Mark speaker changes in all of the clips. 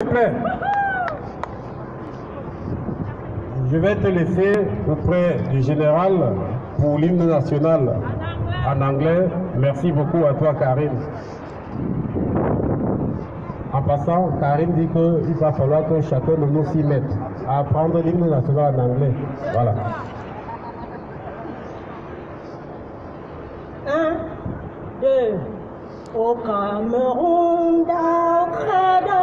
Speaker 1: S'il vous plaît. Je vais te laisser auprès du général pour l'hymne national en anglais. Merci beaucoup à toi, Karim. En passant, Karim dit qu'il va falloir que chacun de nous s'y mette à apprendre l'hymne national en anglais. Voilà.
Speaker 2: 1, 2. Au Cameroun, d'après dans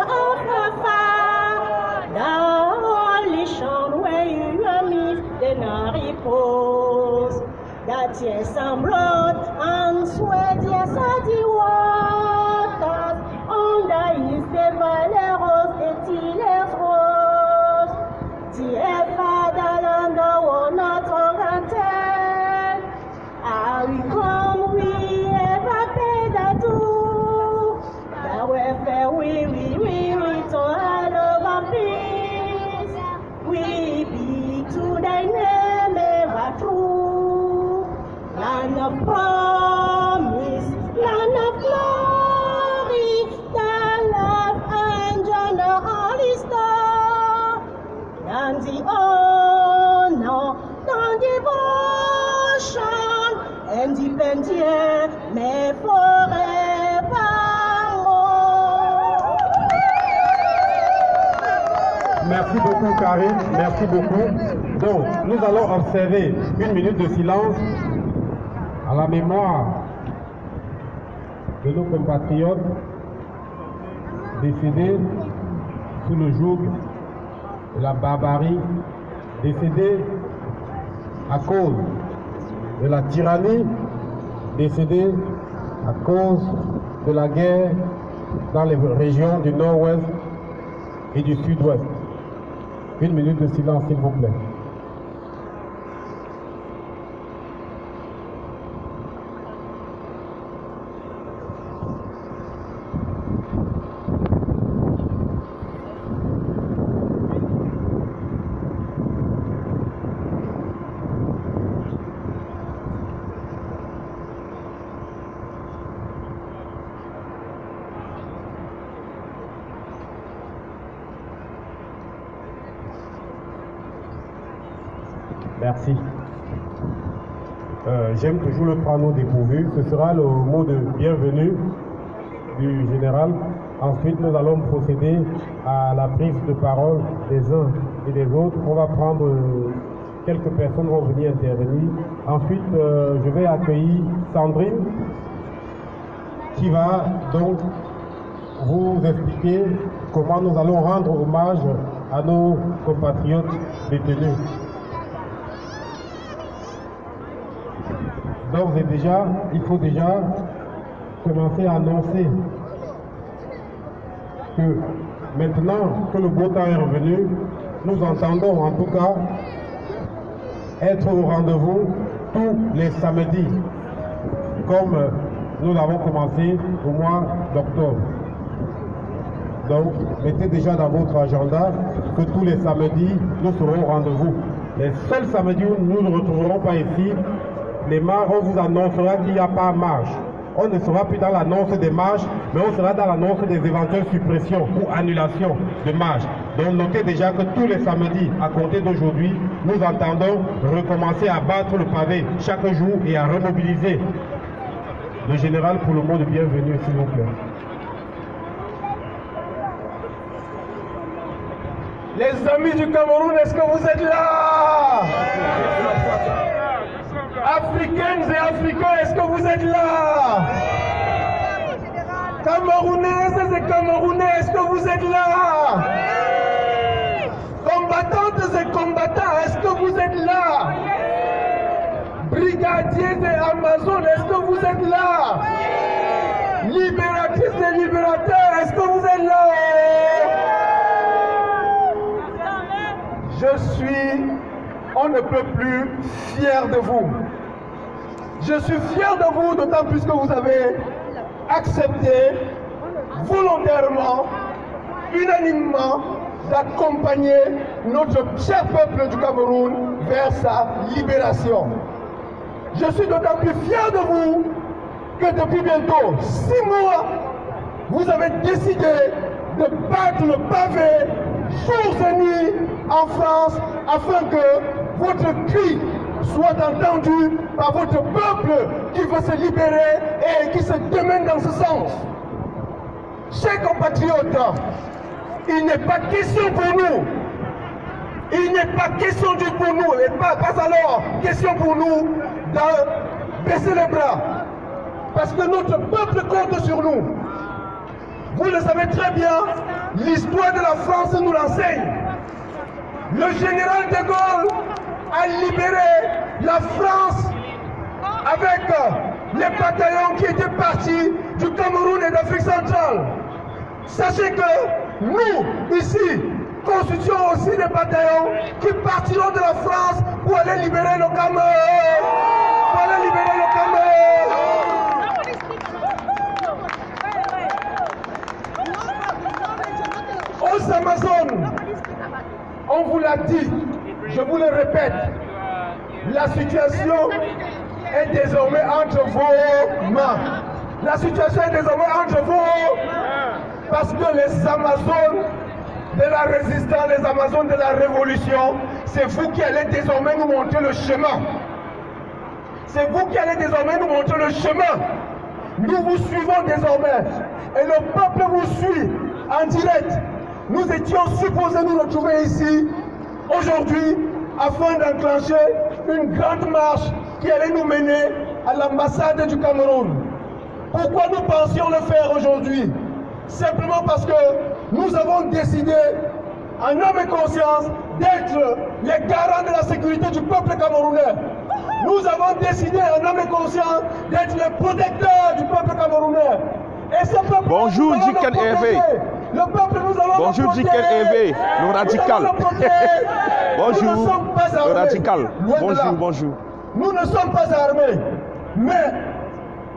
Speaker 2: les champs noyés, des naripos, d'attier semblot, en souhait, waters, on daïs, des valeros, et tiles roses, tiefa d'alanda, on a torrentel, ah oui, comme oui, évapé d'atout, da ouais, fait oui, ton halo vampire, oui, be to thy name, ever true, land of promise, land of glory, the love and the holy star, and the honor, and devotion, independent, mais forevermore.
Speaker 1: Merci beaucoup, Karim. Merci beaucoup. Donc, nous allons observer une minute de silence à la mémoire de nos compatriotes décédés sous le joug de la barbarie, décédés à cause de la tyrannie, décédés à cause de la guerre dans les régions du nord-ouest et du sud-ouest. Une minute de silence, s'il vous plaît. Merci. J'aime toujours le prendre au dépourvu. Ce sera le mot de bienvenue du général. Ensuite, nous allons procéder à la prise de parole des uns et des autres. On va prendre quelques personnes vont venir intervenir. Ensuite, je vais accueillir Sandrine qui va donc vous expliquer comment nous allons rendre hommage à nos compatriotes détenus. D'ores et déjà, il faut déjà commencer à annoncer que maintenant que le beau temps est revenu, nous entendons en tout cas être au rendez-vous tous les samedis, comme nous l'avons commencé au mois d'octobre. Donc, mettez déjà dans votre agenda que tous les samedis, nous serons au rendez-vous. Les seuls samedis où nous ne retrouverons pas ici, les marches, on vous annoncera qu'il n'y a pas marche. On ne sera plus dans l'annonce des marches, mais on sera dans l'annonce des éventuelles suppressions ou annulations de marches. Donc notez déjà que tous les samedis, à compter d'aujourd'hui, nous entendons recommencer à battre le pavé chaque jour et à remobiliser le général pour le mot de bienvenue, s'il vous plaît.
Speaker 3: Les amis du Cameroun, est-ce que vous êtes là? Africaines et Africains, est-ce que vous êtes là? Camerounaises et Camerounais, est-ce que vous êtes là? Combattantes et combattants, est-ce que vous êtes là? Brigadiers et Amazones, est-ce que vous êtes là? Libératrices et libérateurs, est-ce que vous êtes là? Je suis, on ne peut plus, fier de vous. Je suis fier de vous, d'autant plus que vous avez accepté volontairement, unanimement, d'accompagner notre cher peuple du Cameroun vers sa libération. Je suis d'autant plus fier de vous que depuis bientôt 6 mois, vous avez décidé de battre le pavé jour et nuit en France afin que votre cri soit entendu par votre peuple qui veut se libérer et qui se démène dans ce sens. Chers compatriotes, il n'est pas question pour nous, il n'est pas question du pour nous, et pas alors question pour nous de baisser les bras, parce que notre peuple compte sur nous. Vous le savez très bien, l'histoire de la France nous l'enseigne. Le général de Gaulle a libéré la France avec les bataillons qui étaient partis du Cameroun et d'Afrique centrale. Sachez que nous, ici, constituons aussi des bataillons qui partiront de la France pour aller libérer le Cameroun. Pour aller libérer le Cameroun. Aux Amazones, on vous l'a dit, je vous le répète, la situation est désormais entre vos mains. La situation est désormais entre vous, parce que les Amazones de la résistance, les Amazones de la révolution, c'est vous qui allez désormais nous montrer le chemin. C'est vous qui allez désormais nous montrer le chemin. Nous vous suivons désormais et le peuple vous suit en direct. Nous étions supposés nous retrouver ici aujourd'hui afin d'enclencher une grande marche qui allait nous mener à l'ambassade du Cameroun. Pourquoi nous pensions le faire aujourd'hui? Simplement parce que nous avons décidé, en âme et conscience, d'être les garants de la sécurité du peuple camerounais. Nous avons décidé, en âme et conscience, d'être les protecteurs du peuple camerounais. Et ce peuple,
Speaker 4: bonjour, Jikan Hervé.
Speaker 3: Le peuple, nous allons
Speaker 4: bonjour, Jikan Hervé, le radical. Bonjour, le radical. Bonjour, bonjour.
Speaker 3: Nous ne sommes pas armés, mais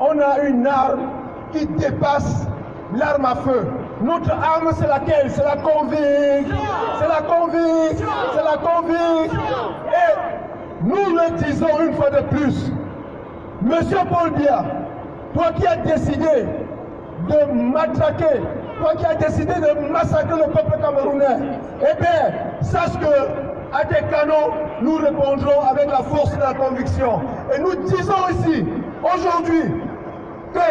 Speaker 3: on a une arme qui dépasse l'arme à feu. Notre arme, c'est laquelle? C'est la conviction. C'est la conviction. C'est la conviction. Et nous le disons une fois de plus. Monsieur Paul Biya, toi qui as décidé de matraquer, toi qui as décidé de massacrer le peuple camerounais, eh bien, sache que à tes canons, nous répondrons avec la force de la conviction. Et nous disons ici, aujourd'hui, que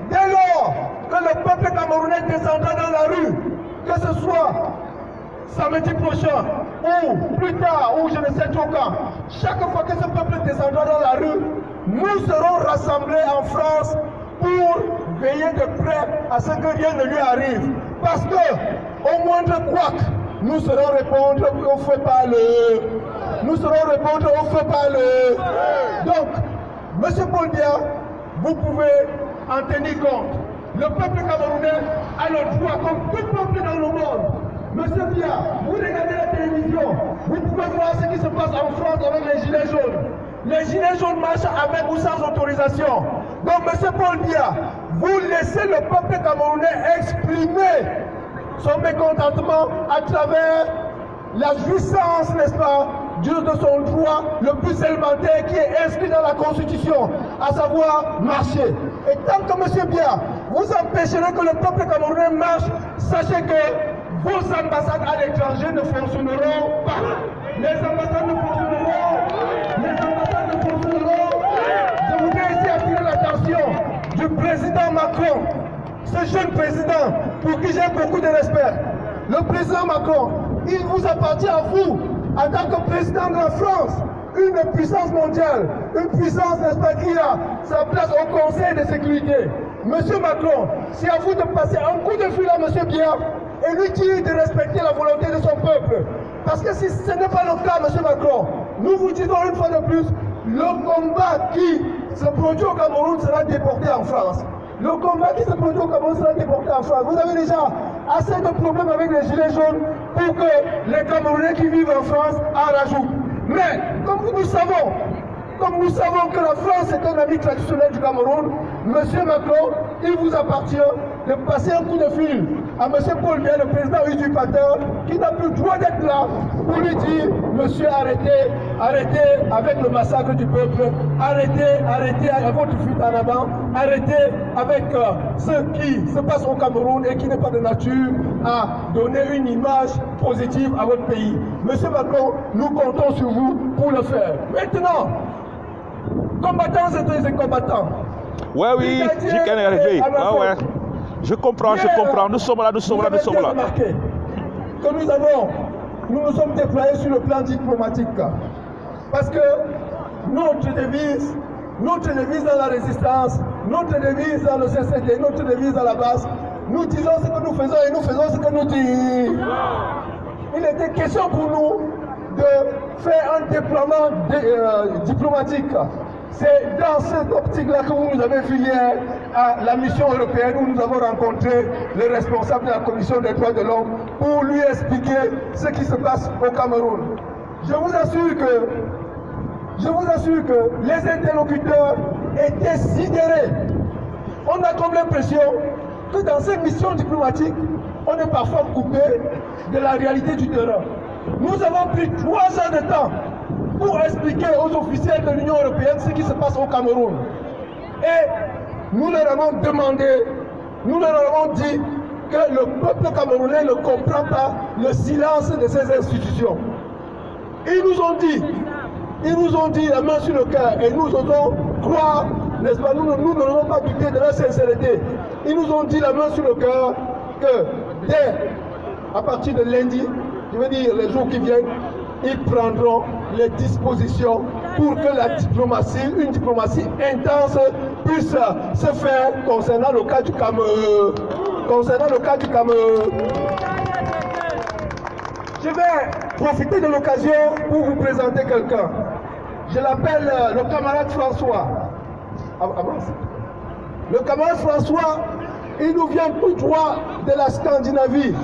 Speaker 3: dès lors que le peuple camerounais descendra dans la rue, que ce soit samedi prochain, ou plus tard, ou je ne sais trop quand, chaque fois que ce peuple descendra dans la rue, nous serons rassemblés en France pour veiller de près à ce que rien ne lui arrive. Parce que, au moindre couac, nous saurons répondre au feu pas le. Nous saurons répondre au feu pas le. Donc, monsieur Paul Biya, vous pouvez en tenir compte. Le peuple camerounais a le droit, comme tout peuple dans le monde. Monsieur Biya, vous regardez la télévision, vous pouvez voir ce qui se passe en France avec les gilets jaunes. Les gilets jaunes marchent avec ou sans autorisation. Donc, monsieur Paul Biya, vous laissez le peuple camerounais exprimer son mécontentement à travers la jouissance, n'est-ce pas, de son droit le plus élémentaire qui est inscrit dans la Constitution, à savoir marcher. Et tant que monsieur Biya, vous empêcherez que le peuple camerounais marche, sachez que vos ambassades à l'étranger ne fonctionneront pas. Les ambassades ne fonctionneront. Les ambassades ne fonctionneront. Je voudrais ici attirer l'attention du président Macron, ce jeune président pour qui j'ai beaucoup de respect. Le président Macron, il vous appartient à vous, en tant que président de la France, une puissance mondiale, une puissance, n'est-ce pas, qui a sa place au Conseil de sécurité. Monsieur Macron, c'est à vous de passer un coup de fil à monsieur Biya et lui dire de respecter la volonté de son peuple. Parce que si ce n'est pas le cas, monsieur Macron, nous vous disons une fois de plus, le combat qui se produit au Cameroun sera déporté en France. Le combat qui se produit au Cameroun sera déporté en France. Vous avez déjà assez de problèmes avec les gilets jaunes pour que les Camerounais qui vivent en France en rajoutent. Mais comme nous savons que la France est un ami traditionnel du Cameroun, monsieur Macron, il vous appartient de passer un coup de fil à M. Paul Biya, le président usurpateur, qui n'a plus le droit d'être là, pour lui dire, monsieur, arrêtez, arrêtez avec le massacre du peuple, arrêtez, arrêtez avec votre fuite en avant, arrêtez avec ce qui se passe au Cameroun et qui n'est pas de nature à donner une image positive à votre pays. Monsieur Macron, nous comptons sur vous pour le faire. Maintenant, combattants et combattants.
Speaker 4: Ouais, oui, j'ai qu'à arriver. Ouais, ouais. Je comprends, nous sommes là, nous sommes là, nous sommes là.
Speaker 3: Que nous nous sommes déployés sur le plan diplomatique. Parce que notre devise dans la résistance, notre devise dans le CCD, notre devise dans la base, nous disons ce que nous faisons et nous faisons ce que nous disons. Il était question pour nous de faire un déploiement diplomatique. C'est dans cette optique-là que vous nous avez vu hier à la mission européenne où nous avons rencontré le responsable de la Commission des droits de l'homme pour lui expliquer ce qui se passe au Cameroun. Je vous assure que les interlocuteurs étaient sidérés. On a comme l'impression que dans ces missions diplomatiques, on est parfois coupé de la réalité du terrain. Nous avons pris 3 ans de temps pour expliquer aux officiels de l'Union européenne ce qui se passe au Cameroun. Et nous leur avons demandé, nous leur avons dit que le peuple camerounais ne comprend pas le silence de ces institutions. Ils nous ont dit la main sur le cœur et nous osons croire, n'est-ce pas, nous n'avons pas douté de leur sincérité. Ils nous ont dit la main sur le cœur que à partir de lundi, je veux dire les jours qui viennent, ils prendront les dispositions pour que la diplomatie, une diplomatie intense, puisse se faire concernant le cas du Cameroun. Je vais profiter de l'occasion pour vous présenter quelqu'un. Je l'appelle le camarade François. Le camarade François, il nous vient tout droit de la Scandinavie.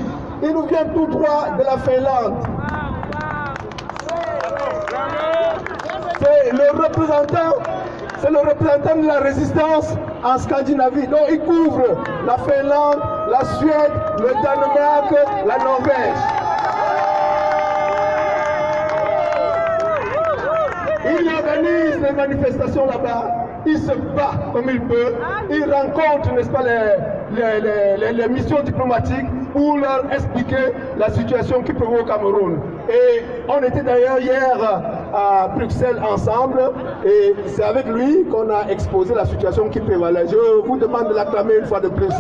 Speaker 3: Il nous vient tout droit de la Finlande. C'est le représentant de la résistance en Scandinavie. Donc il couvre la Finlande, la Suède, le Danemark, la Norvège. Il organise des manifestations là-bas. Il se bat comme il peut. Il rencontre, n'est-ce pas, les missions diplomatiques pour leur expliquer la situation qui prévaut au Cameroun. Et on était d'ailleurs hier à Bruxelles ensemble et c'est avec lui qu'on a exposé la situation qui prévalait. Je vous demande de l'acclamer une fois de plus.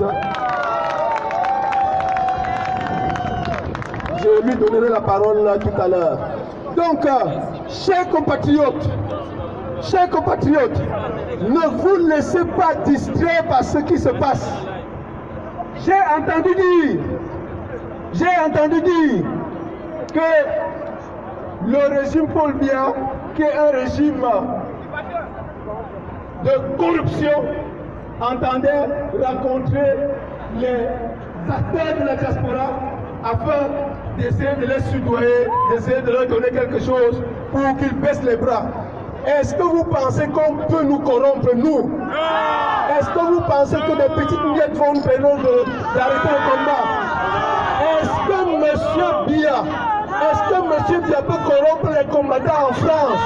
Speaker 3: Je lui donnerai la parole tout à l'heure. Donc, chers compatriotes, ne vous laissez pas distraire par ce qui se passe. J'ai entendu dire que le régime Paul Biya, qui est un régime de corruption, entendait rencontrer les acteurs de la diaspora afin d'essayer de les soudoyer, d'essayer de leur donner quelque chose pour qu'ils baissent les bras. Est-ce que vous pensez qu'on peut nous corrompre, nous? Est-ce que vous pensez que des petites miettes vont nous permettre d'arrêter le combat? Est-ce que M. Biya peut corrompre les combattants en France?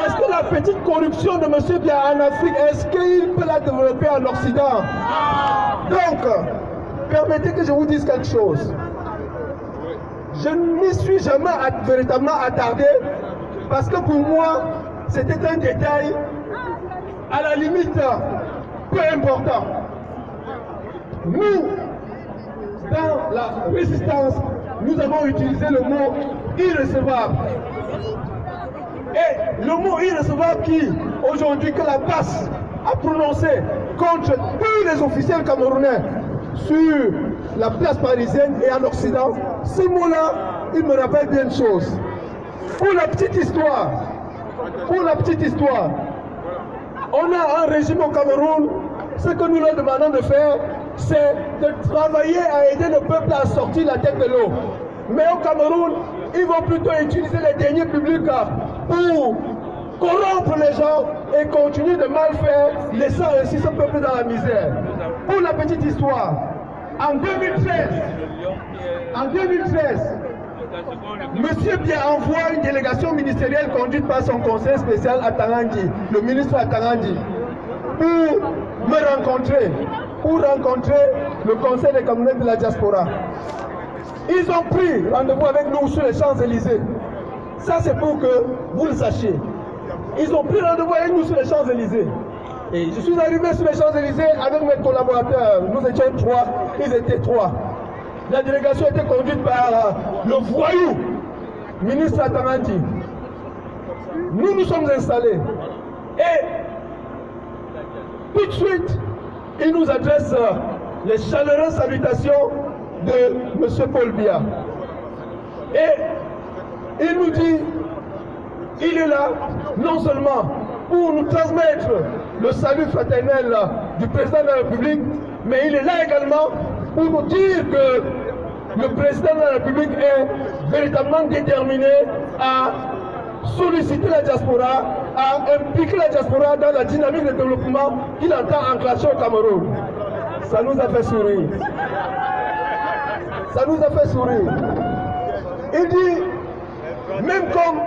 Speaker 3: Est-ce que la petite corruption de M. Biya en Afrique, est-ce qu'il peut la développer en Occident? Donc, permettez que je vous dise quelque chose. Je ne m'y suis jamais véritablement attardé parce que pour moi, c'était un détail à la limite peu important. Nous, dans la résistance, nous avons utilisé le mot irrecevable. Et le mot irrecevable qui, aujourd'hui, que la passe a prononcé contre tous les officiels camerounais sur la place parisienne et en Occident, ce mot-là, il me rappelle bien une chose. Pour la petite histoire, on a un régime au Cameroun, ce que nous leur demandons de faire, c'est de travailler à aider le peuple à sortir la tête de l'eau. Mais au Cameroun, ils vont plutôt utiliser les deniers publics pour corrompre les gens et continuer de mal faire, laissant ainsi ce peuple dans la misère. Pour la petite histoire, En 2013, Monsieur Bia envoie une délégation ministérielle conduite par son conseil spécial à Tarandi, le ministre à Tarandi, pour rencontrer le conseil des Camerounais de la diaspora. Ils ont pris rendez-vous avec nous sur les Champs-Élysées. Ça, c'est pour que vous le sachiez. Ils ont pris rendez-vous avec nous sur les Champs-Élysées. Et je suis arrivé sur les Champs-Élysées avec mes collaborateurs. Nous étions 3, ils étaient 3. La délégation était conduite par le voyou, ministre Atamati. Nous nous sommes installés. Et tout de suite, il nous adresse les chaleureuses salutations de M. Paul Biya. Et il nous dit, il est là, non seulement pour nous transmettre le salut fraternel du président de la République, mais il est là également pour nous dire que le président de la République est véritablement déterminé à solliciter la diaspora, à impliquer la diaspora dans la dynamique de développement qu'il entend enclencher au Cameroun. Ça nous a fait sourire. Ça nous a fait sourire. Il dit, même comme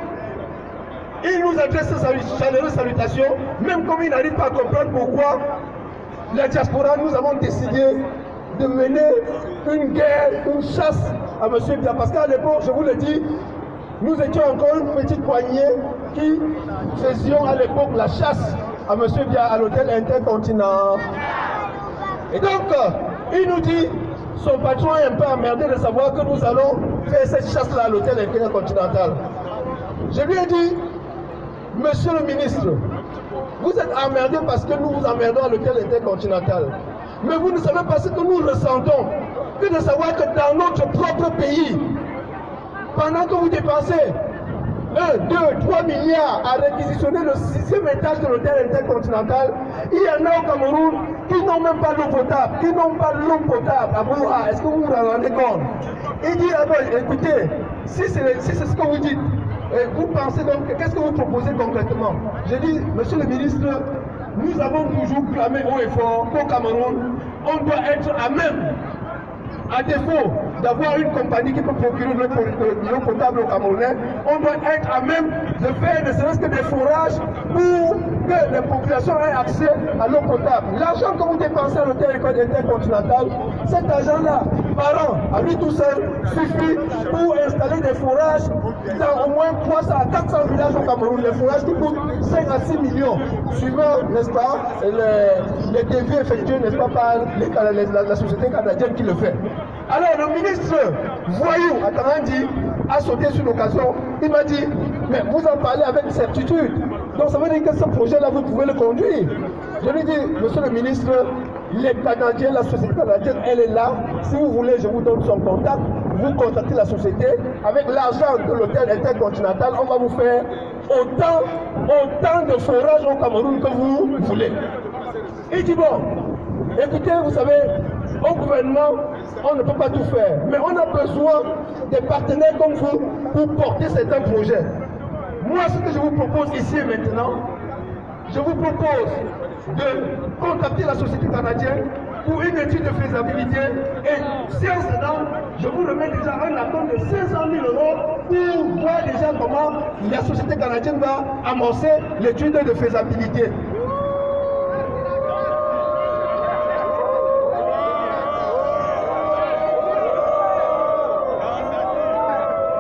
Speaker 3: il nous adresse sa chaleureuse salutation, même comme il n'arrive pas à comprendre pourquoi la diaspora, nous avons décidé de mener une guerre, une chasse à M. Bia. Parce qu'à l'époque, je vous le dis, nous étions encore une petite poignée qui faisions à l'époque la chasse à M. Bia à l'hôtel Intercontinental. Et donc, il nous dit, son patron est un peu emmerdé de savoir que nous allons faire cette chasse-là à l'hôtel Intercontinental. Je lui ai dit, monsieur le ministre, vous êtes emmerdé parce que nous vous emmerdons à l'hôtel Intercontinental. Mais vous ne savez pas ce que nous ressentons, que de savoir que dans notre propre pays, pendant que vous dépensez 1, 2, 3 milliards à réquisitionner le 6e étage de l'hôtel Intercontinental, il y en a au Cameroun qui n'ont même pas l'eau potable, qui n'ont pas l'eau potable. À Bouha, est-ce que vous vous rendez compte? Il dit, écoutez, si c'est ce que vous dites, vous pensez donc, qu'est-ce que vous proposez concrètement? J'ai dit, monsieur le ministre, nous avons toujours clamé haut et fort qu'au Cameroun, on doit être à même, à défaut d'avoir une compagnie qui peut procurer l'eau potable aux Camerounais, on doit être à même de faire ne serait-ce que des forages pour que les populations aient accès à l'eau potable. L'argent que vous dépensez à l'hôtel Intercontinental, cet argent-là, par an, à lui tout seul, suffit pour installer des forages dans au moins 300 à 400 villages au Cameroun. Les forages qui coûtent 5 à 6 millions, suivant, n'est-ce pas, les défis effectués, n'est-ce pas, par la société canadienne qui le fait. Alors le ministre voyou à Tarandi a sauté sur l'occasion. Il m'a dit, mais vous en parlez avec certitude. Donc ça veut dire que ce projet-là, vous pouvez le conduire. Je lui dis, monsieur le ministre, les Canadiens, la société canadienne, elle est là. Si vous voulez, je vous donne son contact. Vous contactez la société. Avec l'argent de l'hôtel Intercontinental, on va vous faire autant de forages au Cameroun que vous voulez. Il dit, bon, écoutez, vous savez, au gouvernement, on ne peut pas tout faire. Mais on a besoin des partenaires comme vous pour porter certains projets. Moi, ce que je vous propose ici et maintenant, je vous propose de contacter la société canadienne pour une étude de faisabilité et séance dedans, je vous remets déjà un accord de 500 000 € pour voir déjà comment la société canadienne va amorcer l'étude de faisabilité.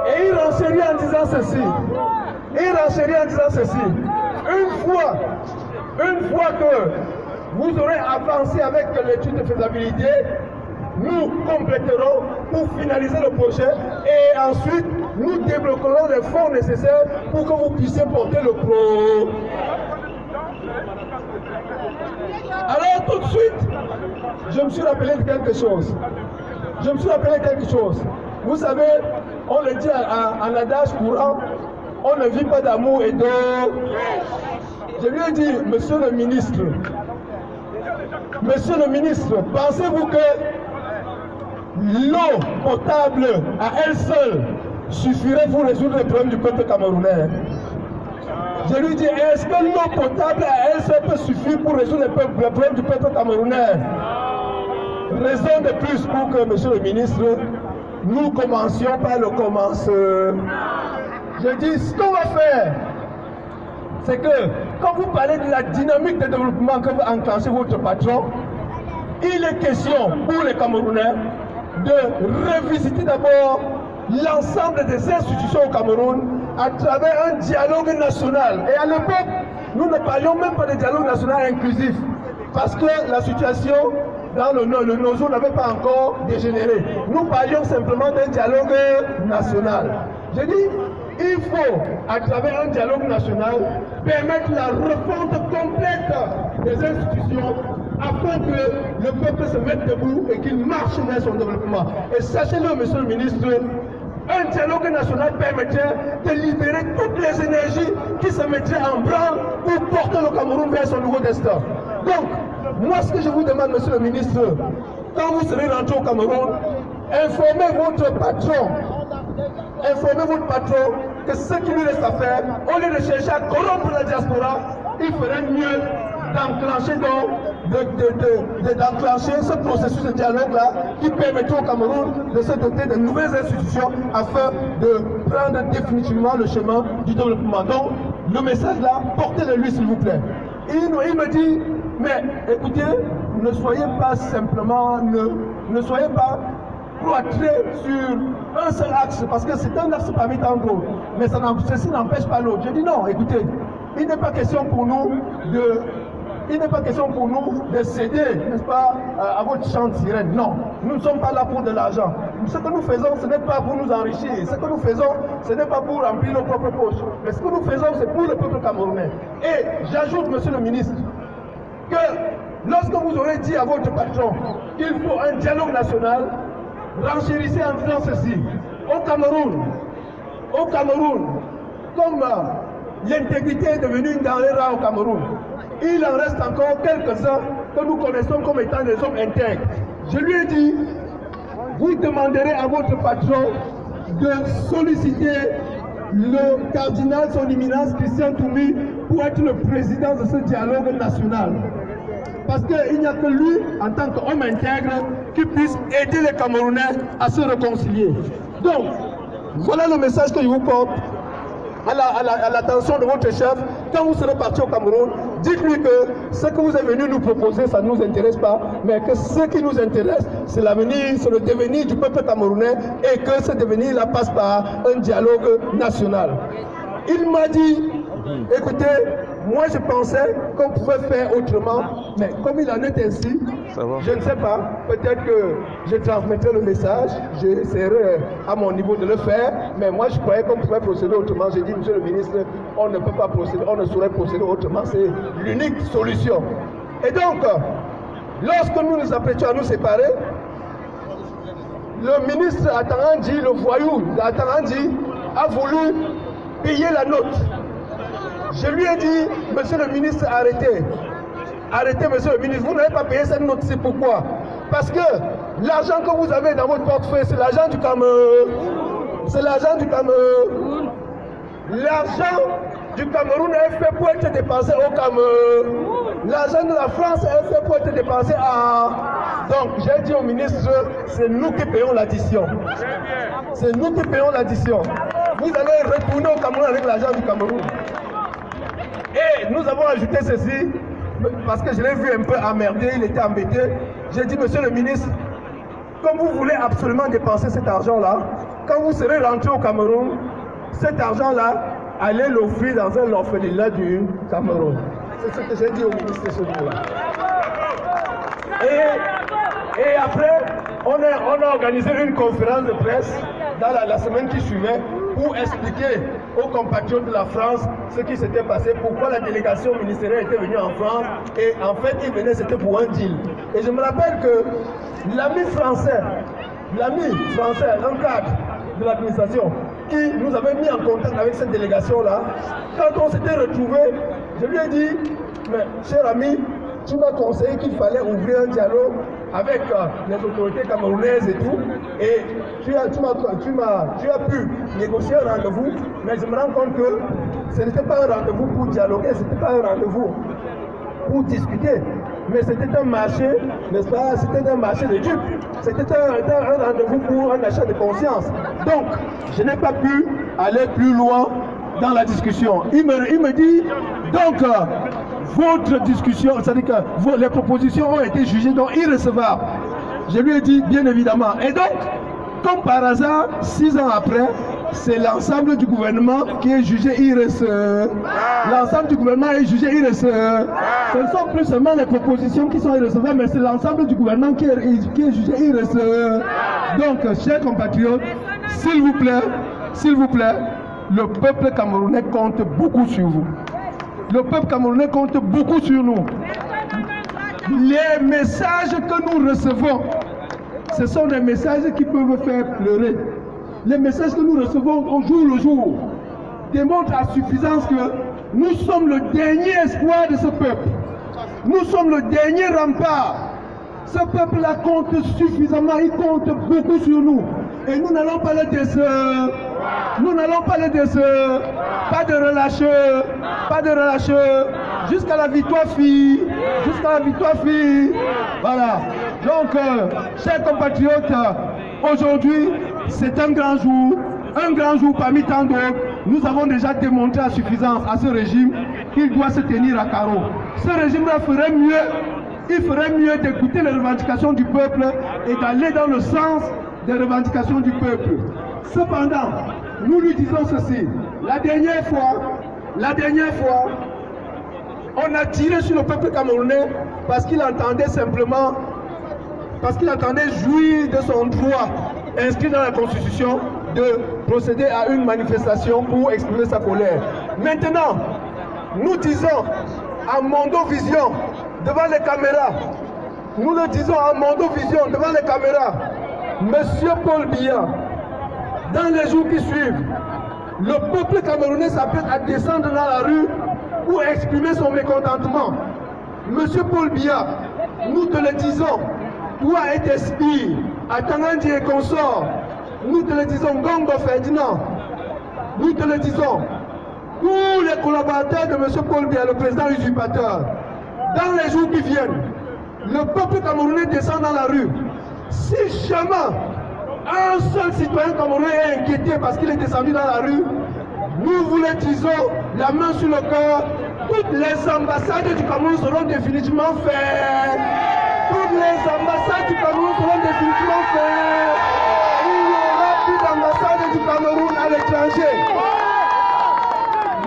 Speaker 3: Et il renchérit en disant ceci. Une fois que vous aurez avancé avec l'étude de faisabilité, nous compléterons pour finaliser le projet et ensuite nous débloquerons les fonds nécessaires pour que vous puissiez porter le projet. Alors tout de suite, je me suis rappelé de quelque chose. Vous savez, on le dit en adage courant, on ne vit pas d'amour et d'eau. Je lui ai dit, monsieur le ministre, pensez-vous que l'eau potable à elle seule suffirait pour résoudre les problèmes du peuple camerounais? Je lui dis, est-ce que l'eau potable à elle seule peut suffire pour résoudre les problèmes du peuple camerounais? raison de plus pour que, monsieur le ministre, nous commencions par le commencement. Je dis, ce qu'on va faire, c'est que quand vous parlez de la dynamique de développement que va enclencher votre patron, il est question pour les Camerounais de revisiter d'abord l'ensemble des institutions au Cameroun à travers un dialogue national. Et à l'époque, nous ne parlions même pas de dialogue national inclusif, parce que la situation dans nos zones n'avait pas encore dégénéré. Nous parlions simplement d'un dialogue national. Je dis, il faut, à travers un dialogue national, permettre la refonte complète des institutions afin que le peuple se mette debout et qu'il marche vers son développement. Et sachez-le, monsieur le ministre, un dialogue national permettrait de libérer toutes les énergies qui se mettraient en branle pour porter le Cameroun vers son nouveau destin. Donc, moi, ce que je vous demande, monsieur le ministre, quand vous serez rentré au Cameroun, informez votre patron que ce qui lui reste à faire, au lieu de chercher à corrompre la diaspora, il ferait mieux d'enclencher d'enclencher ce processus de dialogue-là qui permettrait au Cameroun de se doter de nouvelles institutions afin de prendre définitivement le chemin du développement. Donc, le message-là, portez-le lui, s'il vous plaît. Il me dit, mais écoutez, ne soyez pas simplement, ne soyez pas cloîtrés sur un seul axe, parce que c'est un axe parmi tant d'autres, mais ceci n'empêche pas l'autre. Je dis non, écoutez, il n'est pas question pour nous de céder, n'est-ce pas, à votre chant de sirène. Non, nous ne sommes pas là pour de l'argent. Ce que nous faisons, ce n'est pas pour nous enrichir. Ce que nous faisons, ce n'est pas pour remplir nos propres poches. Mais ce que nous faisons, c'est pour le peuple camerounais. Et j'ajoute, monsieur le ministre, que lorsque vous aurez dit à votre patron qu'il faut un dialogue national, renchérissez en disant ceci. Au Cameroun, comme l'intégrité est devenue une denrée rare au Cameroun, il en reste encore quelques-uns que nous connaissons comme étant des hommes intègres. Je lui ai dit, vous demanderez à votre patron de solliciter le cardinal son éminence Christian Toumi pour être le président de ce dialogue national. Parce qu'il n'y a que lui, en tant qu'homme intègre, qui puisse aider les Camerounais à se réconcilier. Donc, voilà le message que je vous porte à l'attention de votre chef. Quand vous serez parti au Cameroun, dites-lui que ce que vous êtes venu nous proposer, ça ne nous intéresse pas, mais que ce qui nous intéresse, c'est l'avenir, c'est le devenir du peuple camerounais et que ce devenir-là passe par un dialogue national. Il m'a dit, écoutez, moi je pensais qu'on pouvait faire autrement, mais comme il en est ainsi, je ne sais pas, peut-être que je transmettrai le message, j'essaierai à mon niveau de le faire, mais moi je croyais qu'on pouvait procéder autrement. J'ai dit, monsieur le ministre, on ne peut pas procéder, on ne saurait procéder autrement, c'est l'unique solution. Et donc, lorsque nous nous apprêtions à nous séparer, le ministre Atarandi, le voyou Atarandi, a voulu payer la note. Je lui ai dit, monsieur le ministre, arrêtez. Arrêtez, monsieur le ministre, vous n'avez pas payé cette note, c'est pourquoi? Parce que l'argent que vous avez dans votre portefeuille, c'est l'argent du Cameroun. C'est l'argent du Cameroun. L'argent du Cameroun est fait pour être dépensé au Cameroun. L'argent de la France est fait pour être dépensé à... Donc, j'ai dit au ministre, c'est nous qui payons l'addition. C'est nous qui payons l'addition. Vous allez retourner au Cameroun avec l'argent du Cameroun. Et nous avons ajouté ceci, parce que je l'ai vu un peu emmerdé, il était embêté. J'ai dit, monsieur le ministre, comme vous voulez absolument dépenser cet argent-là, quand vous serez rentré au Cameroun, cet argent-là, allez l'offrir dans un orphelinat du Cameroun. C'est ce que j'ai dit au ministre ce jour-là. Et après, on a organisé une conférence de presse dans la semaine qui suivait pour expliquer aux compatriotes de la France ce qui s'était passé, pourquoi la délégation ministérielle était venue en France. Et en fait, ils venaient, c'était pour un deal. Et je me rappelle que l'ami français, un cadre de l'administration, qui nous avait mis en contact avec cette délégation-là, quand on s'était retrouvés, je lui ai dit, mais cher ami, tu m'as conseillé qu'il fallait ouvrir un dialogue avec les autorités camerounaises et tout, et tu as pu négocier un rendez-vous, mais je me rends compte que ce n'était pas un rendez-vous pour dialoguer, ce n'était pas un rendez-vous pour discuter. Mais c'était un marché, n'est-ce pas? C'était un marché de dupes. C'était un rendez-vous pour un achat de conscience. Donc, je n'ai pas pu aller plus loin dans la discussion. Il me dit, donc, votre discussion, c'est-à-dire que les propositions ont été jugées donc irrecevables. Je lui ai dit, bien évidemment. Et donc, comme par hasard, 6 ans après, c'est l'ensemble du gouvernement qui est jugé irrecevable. L'ensemble du gouvernement est jugé irrecevable. Ce ne sont plus seulement les propositions qui sont irrecevables, mais c'est l'ensemble du gouvernement qui est jugé irrecevable. Donc, chers compatriotes, s'il vous plaît, le peuple camerounais compte beaucoup sur vous. Le peuple camerounais compte beaucoup sur nous. Les messages que nous recevons, ce sont des messages qui peuvent faire pleurer. Les messages que nous recevons au jour le jour démontrent à suffisance que nous sommes le dernier espoir de ce peuple. Nous sommes le dernier rempart. Ce peuple-là compte suffisamment, il compte beaucoup sur nous. Et nous n'allons pas le décevoir. Nous n'allons pas le décevoir. Pas de relâcheur. Pas de relâcheur. Jusqu'à la victoire fille. Jusqu'à la victoire fille. Voilà. Donc, chers compatriotes, aujourd'hui, c'est un grand jour parmi tant d'autres. Nous avons déjà démontré à suffisance à ce régime qu'il doit se tenir à carreau. Ce régime-là ferait mieux, il ferait mieux d'écouter les revendications du peuple et d'aller dans le sens des revendications du peuple. Cependant, nous lui disons ceci. La dernière fois, on a tiré sur le peuple camerounais parce qu'il entendait simplement, jouir de son droit inscrit dans la Constitution de procéder à une manifestation pour exprimer sa colère. Maintenant, nous disons à Mondovision devant les caméras, nous le disons à Mondovision devant les caméras, Monsieur Paul Biya, dans les jours qui suivent, le peuple camerounais s'apprête à descendre dans la rue pour exprimer son mécontentement. Monsieur Paul Biya, nous te le disons, toi et tes sbires, Atangandi et consorts, nous te le disons, Gongo Ferdinand, nous te le disons, tous les collaborateurs de M. Paul Biya, le président usurpateur, dans les jours qui viennent, le peuple camerounais descend dans la rue. Si jamais un seul citoyen camerounais est inquiété parce qu'il est descendu dans la rue, nous vous le disons, la main sur le cœur, toutes les ambassades du Cameroun seront définitivement faites. Toutes les ambassades du Cameroun seront définitivement faites. Il n'y aura plus d'ambassade du Cameroun à l'étranger.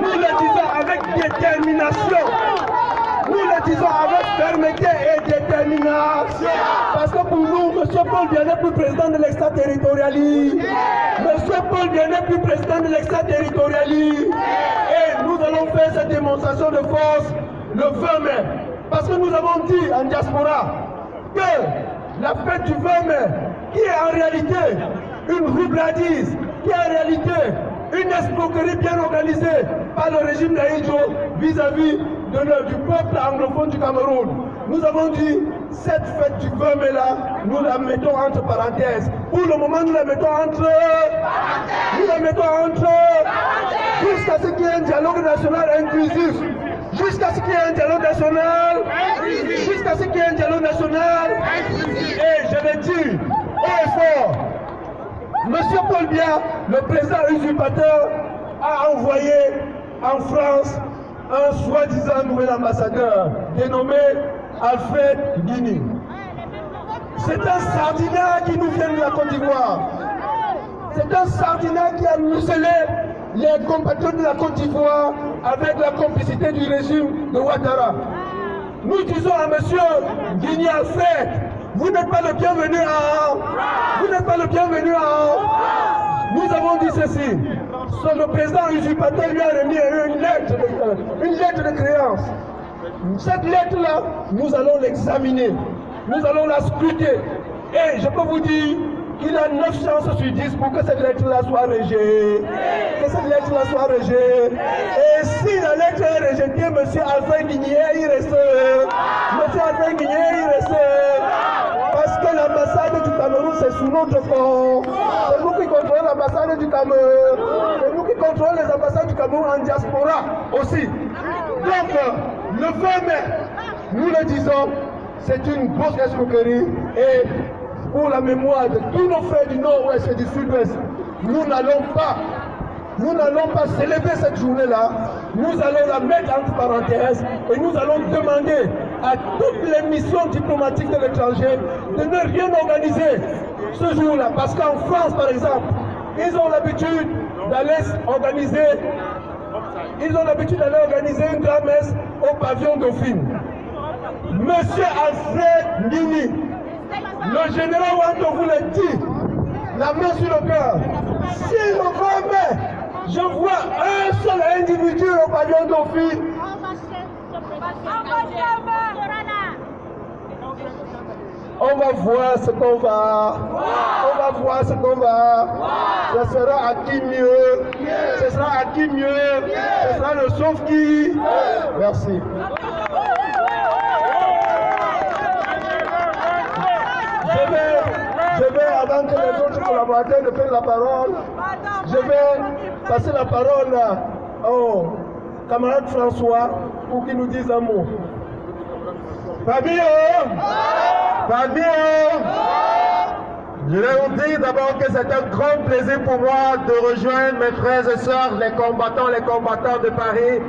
Speaker 3: Nous le disons avec détermination. Nous le disons avec fermeté et détermination. Parce que pour nous, M. Paul Biya n'est plus président de l'extraterritorialisme. M. Paul Biya n'est plus président de l'extraterritorialisme. Et nous allons faire cette démonstration de force le 20 mai. Parce que nous avons dit en diaspora que la fête du 20 mai, qui est en réalité une roubladise, qui est en réalité une escroquerie bien organisée par le régime d'Aïdjo vis-à-vis du peuple anglophone du Cameroun. Nous avons dit, cette fête du 20 mai là, nous la mettons entre parenthèses. Pour le moment, nous la mettons entre jusqu'à ce qu'il y ait un dialogue national inclusif. Jusqu'à ce qu'il y ait un dialogue national. Jusqu'à ce qu'il y ait un dialogue national. Et je l'ai dit haut et fort. Monsieur Paul Biya, le président usurpateur, a envoyé en France un soi-disant nouvel ambassadeur dénommé Alfred Guini. C'est un sardinat qui nous vient de la Côte d'Ivoire. C'est un sardinat qui a muselé les compatriotes de la Côte d'Ivoire avec la complicité du régime de Ouattara. Nous disons à monsieur Guini Alfred, vous n'êtes pas le bienvenu à... Vous n'êtes pas le bienvenu à... Nous avons dit ceci. Le président usurpateur lui a remis une lettre de créance. Cette lettre-là, nous allons l'examiner. Nous allons la scruter. Et je peux vous dire qu'il a 9 chances sur 10 pour que cette lettre-là soit rejetée. Que cette lettre-là soit rejetée. Et si la lettre est rejetée, M. Alfred Guini est irrecevable. M. Alfred Guini est irrecevable. Parce que l'ambassade du Cameroun, c'est sous notre corps. C'est nous qui contrôlons l'ambassade du Cameroun. C'est nous qui contrôlons les ambassades du Cameroun en diaspora aussi. Donc, le 20 mai, nous le disons, c'est une grosse escroquerie et pour la mémoire de tous nos frères du Nord-Ouest et du Sud-Ouest, nous n'allons pas célébrer cette journée-là, nous allons la mettre entre parenthèses et nous allons demander à toutes les missions diplomatiques de l'étranger de ne rien organiser ce jour-là. Parce qu'en France, par exemple, ils ont l'habitude d'aller organiser une grand-messe au pavillon Dauphine. Monsieur Alfred Nini, le général Wando vous le dit, la main sur le cœur, si le 20 mai, je vois un seul individu au pavillon Dauphine, on va voir ce qu'on va. Ce sera à qui mieux. Ce sera à qui mieux. Ce sera le sauf qui. Merci. Je vais, avant que les autres collaborateurs ne prennent la parole, je vais passer la parole au camarade François pour qu'il nous dise un mot. Fabio! Je vais vous dire d'abord que c'est un grand plaisir pour moi de rejoindre mes frères et sœurs, les combattants de Paris.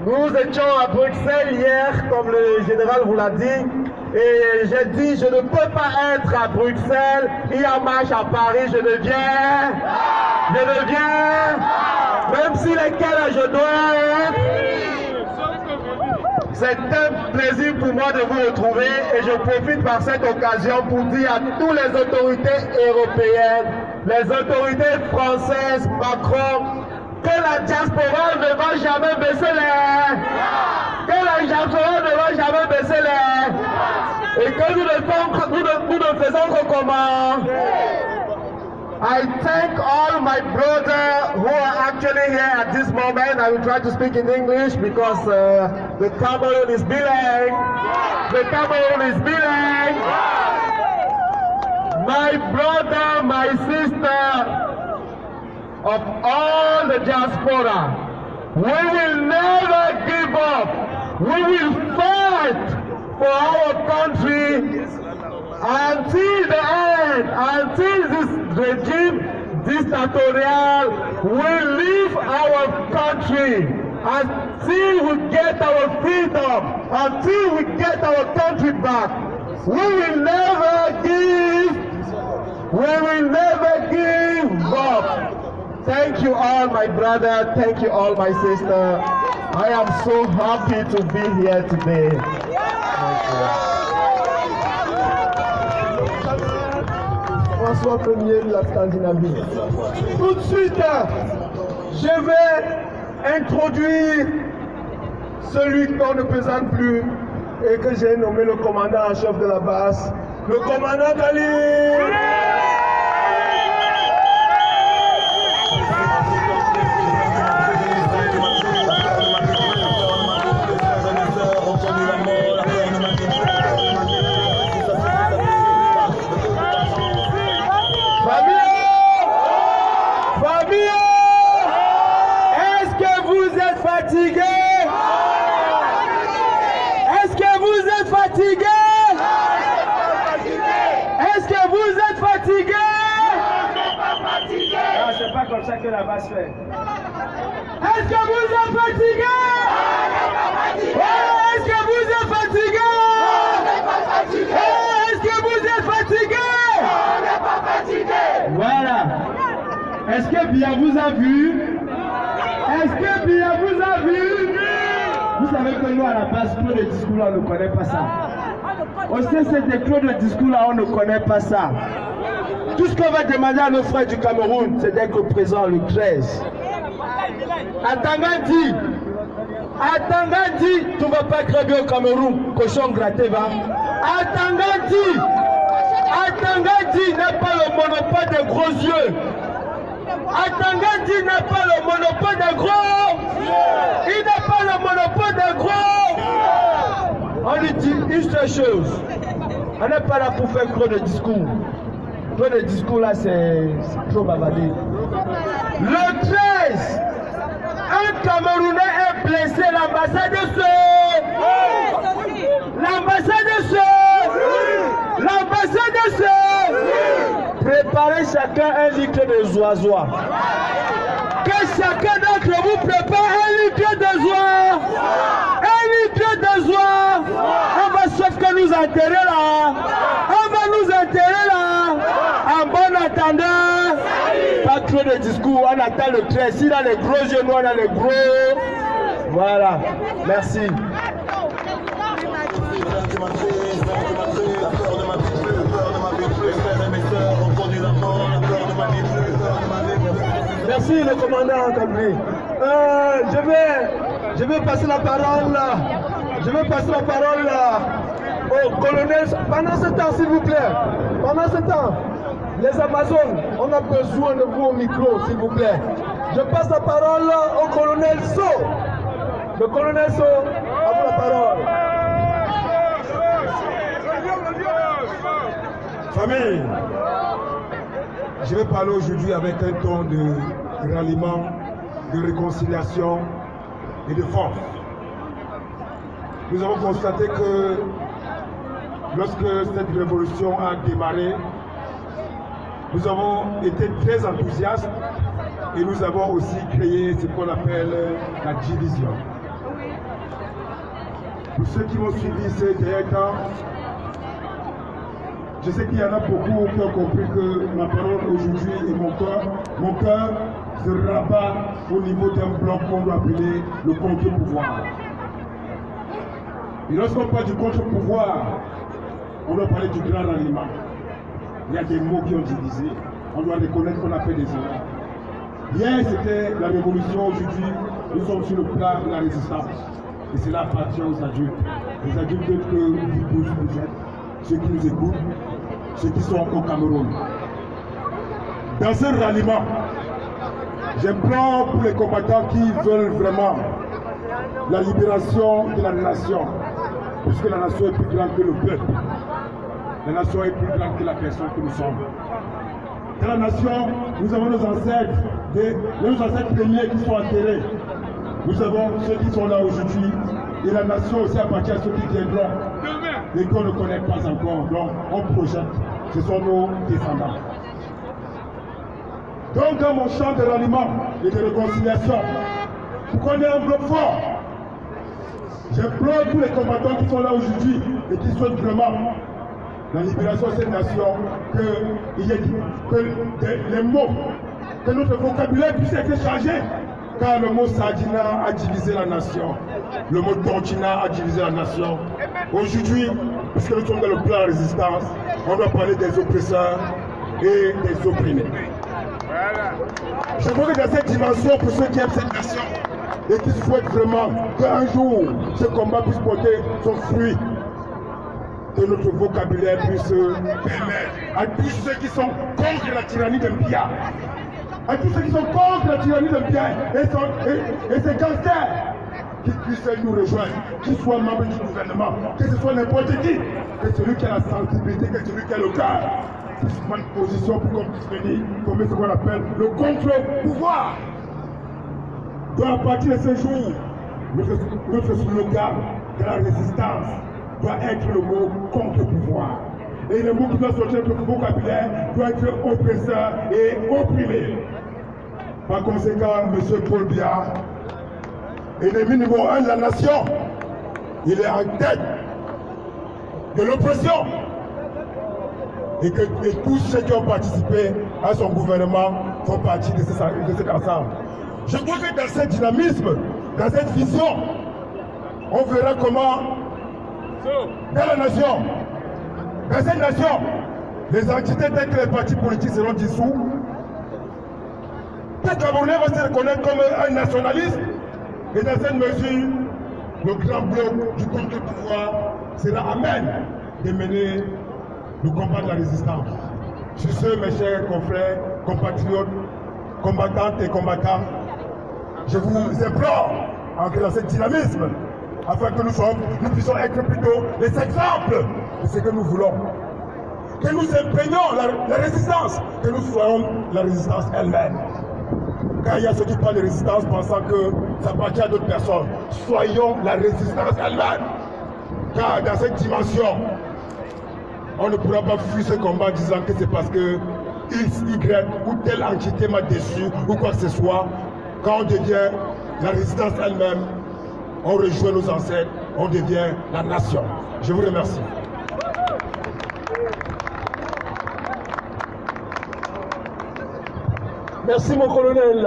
Speaker 3: Nous étions à Bruxelles hier, comme le général vous l'a dit, et j'ai dit je ne peux pas être à Bruxelles, il y a marche à Paris, je ne viens, même si lesquels je dois être. C'est un plaisir pour moi de vous retrouver et je profite par cette occasion pour dire à toutes les autorités européennes, les autorités françaises, Macron, que la diaspora ne va jamais baisser et que nous ne faisons que comment. I thank all my brothers who are actually here at this moment. I will try to speak in English because the Cameroon is billing. My brother, my sister, of all the diaspora, we will never give up. We will fight for our country until the end, until this regime dictatorial will leave our country, until we get our freedom, until we get our country back. We will never give up. Thank you all, my brother. Thank you all, my sister. I am so happy to be here today. François Ier de la Scandinavie. Tout de suite, je vais introduire celui qu'on ne présente plus et que j'ai nommé le commandant en chef de la base, le commandant Dali. Comme ça que la base fait. Est-ce que vous êtes fatigué? Est-ce que vous êtes fatigué? Est-ce que vous êtes fatigué? On n'est pas fatigué. Voilà. Est-ce que Biya vous a vu? Est-ce que Biya vous a vu? Vous savez que nous à la base, clos de discours là, on ne connaît pas ça. On sait c'est des clos de discours là, on ne connaît pas ça. Tout ce qu'on va demander à nos frères du Cameroun, c'est d'être présent le 13. Atangandi, tu ne vas pas crever au Cameroun, cochon gratté, va. Atangandi n'a pas le monopole des gros yeux. Atangandi n'a pas le monopole des gros. Il n'a pas le monopole des gros. On lui dit une seule chose. On n'est pas là pour faire trop de discours. Trop de discours là, c'est trop bavardé. Le 13, un Camerounais est blessé, l'ambassade de ce. préparez chacun un litre de zoazoa. Que chacun d'entre vous prépare un litre de zoa. Un litre de zoa. On va sauf que nous enterrer là. On va nous enterrer là. En bon attendant, pas trop de discours. On attend le train. S'il a les gros genoux, on a les gros. Voilà. Merci. Merci le commandant Kabri. Je vais passer la parole. Au colonel. Pendant ce temps, s'il vous plaît. Pendant ce temps, les Amazones, on a besoin de vous au micro, s'il vous plaît. Je passe la parole au colonel So. Le colonel So, à vous la parole.
Speaker 1: Famille, je vais parler aujourd'hui avec un ton de ralliement, de réconciliation et de force. Nous avons constaté que lorsque cette révolution a démarré, nous avons été très enthousiastes et nous avons aussi créé ce qu'on appelle la division. Pour ceux qui m'ont suivi ces derniers temps, je sais qu'il y en a beaucoup qui ont compris que ma parole aujourd'hui et mon cœur se rabat au niveau d'un bloc qu'on doit appeler le contre-pouvoir. Et lorsqu'on parle du contre-pouvoir, on doit parler du grand ralliement. Il y a des mots qui ont divisé. On doit reconnaître qu'on a fait des erreurs. Hier, c'était la révolution. Aujourd'hui, nous sommes sur le plan de la résistance. Et cela appartient aux adultes. Les adultes que vous êtes, ceux qui nous écoutent, ceux qui sont au Cameroun. Dans ce ralliement, j'implore pour les combattants qui veulent vraiment la libération de la nation, puisque la nation est plus grande que le peuple. La nation est plus grande que la personne que nous sommes. Dans la nation, nous avons nos ancêtres premiers qui sont enterrés. Nous avons ceux qui sont là aujourd'hui. Et la nation aussi appartient à ceux qui viendront et qu'on ne connaît pas encore. Donc, on projette. Ce sont nos descendants. Donc, dans mon champ de ralliement et de réconciliation, pour qu'on ait un bloc fort, j'implore tous les combattants qui sont là aujourd'hui et qui souhaitent vraiment la libération de cette nation, que les mots, que notre vocabulaire puisse être changé. Car le mot Sardina a divisé la nation. Le mot Tontina a divisé la nation. Aujourd'hui, puisque nous sommes dans le plan de résistance, on doit parler des oppresseurs et des opprimés. Je vois que dans cette dimension, pour ceux qui aiment cette nation et qui souhaitent vraiment qu'un jour ce combat puisse porter son fruit, que notre vocabulaire puisse permettre à tous ceux qui sont contre la tyrannie de Biya, à tous ceux qui sont contre la tyrannie de Biya et ces gangsters qui puissent nous rejoindre, qu'ils soient membres du gouvernement, que ce soit n'importe qui, que celui qui a la sensibilité, que celui qui a le cœur, puisse prendre position pour qu'on puisse venir former ce qu'on appelle le contre-pouvoir. Donc à partir de ce jour, notre slogan de la résistance doit être le mot contre-pouvoir. Et le mot qui doit sortir de notre vocabulaire doit être oppresseur et opprimé. Par conséquent, M. Paul Biya, ennemi numéro 1 de la nation, il est en tête de l'oppression. Et tous ceux qui ont participé à son gouvernement font partie de cet ensemble. Je crois que dans ce dynamisme, dans cette vision, on verra comment dans la nation, dans cette nation, les entités telles que les partis politiques seront dissous. Le Camerounais va se reconnaître comme un nationaliste. Et dans cette mesure, le grand bloc du contre-pouvoir sera à même de mener le combat de la résistance. Sur ce, mes chers confrères, compatriotes, combattantes et combattants, je vous implore d'entrer dans ce dynamisme afin que nous puissions être plutôt les exemples de ce que nous voulons. Que nous imprégnons la résistance, que nous soyons la résistance elle-même. Car il y a ceux qui parlent de résistance pensant que ça appartient à d'autres personnes. Soyons la résistance elle-même. Car dans cette dimension, on ne pourra pas fuir ce combat en disant que c'est parce qu'ils
Speaker 3: X, Y ou telle entité m'a déçu ou quoi que ce soit. Quand on devient la résistance elle-même, on rejoint nos ancêtres, on devient la nation. Je vous remercie.
Speaker 5: Merci mon colonel.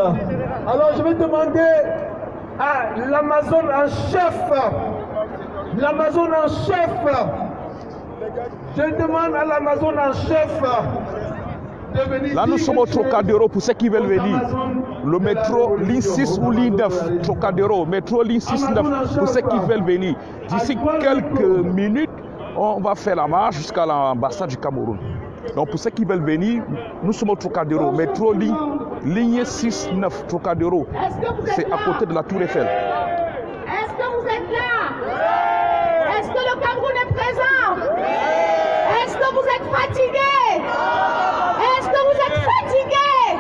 Speaker 5: Alors je vais demander à l'Amazon en chef. L'Amazon en chef. Je demande à l'Amazon en chef de venir.
Speaker 4: Là, nous sommes au Trocadéro pour ceux qui veulent venir. Le métro ligne 6 ou ligne 9, Trocadéro, métro ligne 6-9 pour ceux qui veulent venir. D'ici quelques minutes, on va faire la marche jusqu'à l'ambassade du Cameroun. Donc pour ceux qui veulent venir, nous sommes au Trocadéro, métro ligne 6-9, Trocadéro. C'est à côté de la Tour Eiffel.
Speaker 2: Est-ce que vous êtes là? Est-ce que le Cameroun est présent? Est-ce que vous êtes fatigués? Est-ce que vous êtes fatigués?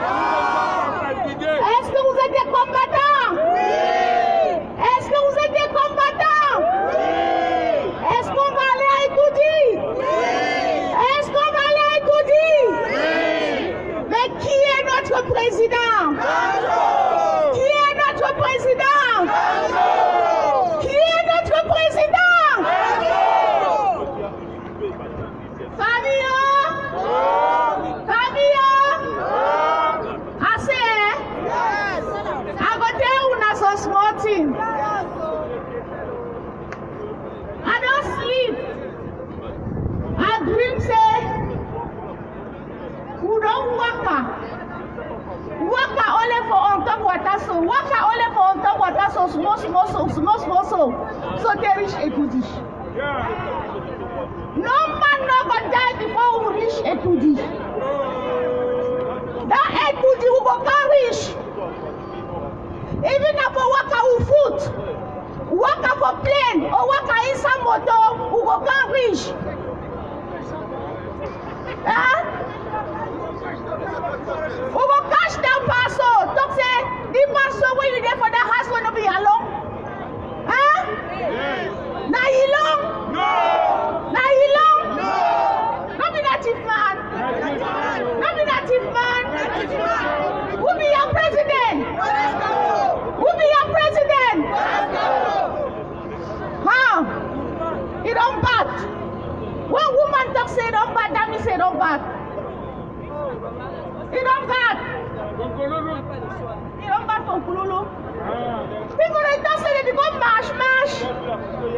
Speaker 2: Est-ce que vous êtes des combattants? Est-ce que vous êtes des combattants? Est-ce qu'on va aller à Ekoudi? Est-ce qu'on va aller à Ekoudi? Mais qui est notre président? Qui est notre président? Qui est notre président? I don't sleep. I dream say, we don't waka. Waka only for on top water so. Waka only for on top water so. Small so. So they reach Ekoudi. No man no go die before we reach Ekoudi. That Ekoudi we go can reach. Even if we waka with foot. Waka for plane or waka inside motor, who go can reach. Who go catch that parcel? Talk say, the parcel when you there for that house will not be alone. Na you long? No. Na you long? No. Not be native man. Not be native man. Who be your president? Who be your president? He don't bat. One woman talk say don't bat, that means say don't bat. He don't bat. He don't bat for Kululu. People they talk say they go march.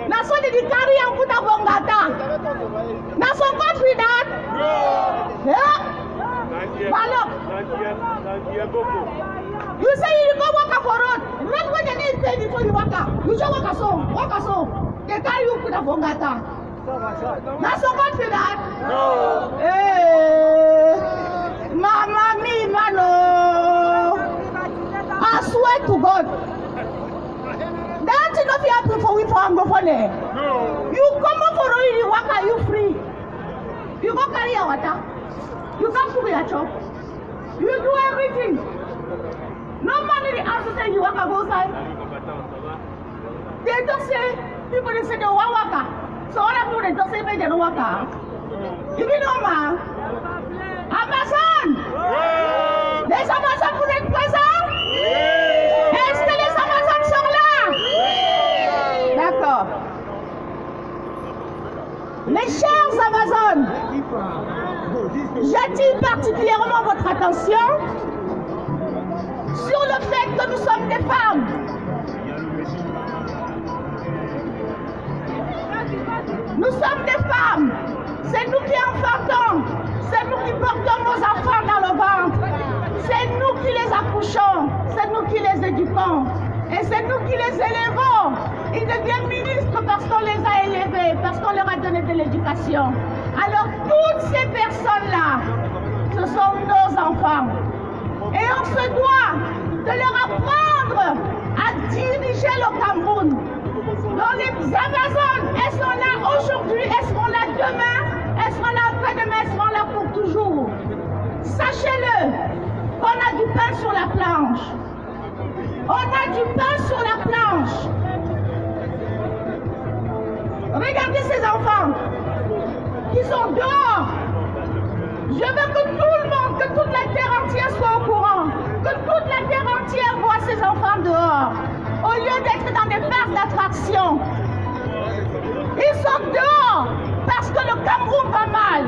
Speaker 2: Now so they carry and put a bongata. Now so country that. Yeah. Balok. You say you go walk for road. Road where they need pay before you walk out. You just walk so. They carry you put a bongata. That's so country that. No. Hey, Mama me, mano. I swear to God. That is not happen for we for Anglophone. No. You come up for road, you walk, are you free? You go carry your water. You come to your chop. You do everything. No man in the house say you walk outside. They don't say, people they say they want waka. So all of people they don't say they don't waka. You know man. Amazon! Les Amazons vous êtes présents? Est-ce que les Amazons sont là? D'accord. Mes chers Amazones, j'attire particulièrement votre attention sur le fait que nous sommes des femmes. Nous sommes des femmes. C'est nous qui enfantons. C'est nous qui portons nos enfants dans le ventre. C'est nous qui les accouchons. C'est nous qui les éduquons. Et c'est nous qui les élevons. Ils deviennent ministres parce qu'on les a élevés, parce qu'on leur a donné de l'éducation. Alors toutes ces personnes-là, ce sont nos enfants. Et on se doit de leur apprendre à diriger le Cameroun. Donc les Amazones, elles sont là aujourd'hui, elles seront là demain, elles seront là après-demain, elles seront là pour toujours. Sachez-le, qu'on a du pain sur la planche. On a du pain sur la planche. Regardez ces enfants qui sont dehors. Je veux que tout le monde, que toute la terre entière soit au courant, que toute la terre entière voit ses enfants dehors, au lieu d'être dans des parcs d'attraction. Ils sont dehors parce que le Cameroun va mal.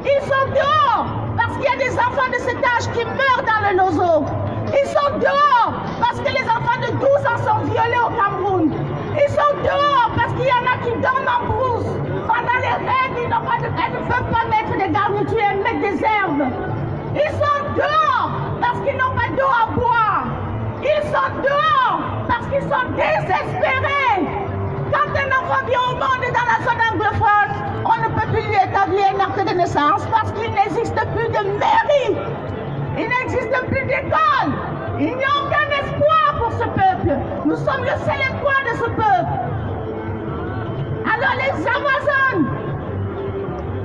Speaker 2: Ils sont dehors parce qu'il y a des enfants de cet âge qui meurent dans le Nozo. Ils sont dehors parce que les enfants de 12 ans sont violés au Cameroun. Ils sont dehors parce qu'il y en a qui dorment en brousse. Pendant les règles, elles ne peuvent pas mettre des garnitures, elles mettent des herbes. Ils sont dehors parce qu'ils n'ont pas d'eau à boire. Ils sont dehors parce qu'ils sont désespérés. Quand un enfant vient au monde dans la zone anglophone, on ne peut plus lui établir un acte de naissance parce qu'il n'existe plus de mairie. Il n'existe plus d'école. Il n'y a aucun espoir pour ce peuple. Nous sommes le seul espoir de ce peuple. Alors les Amazones,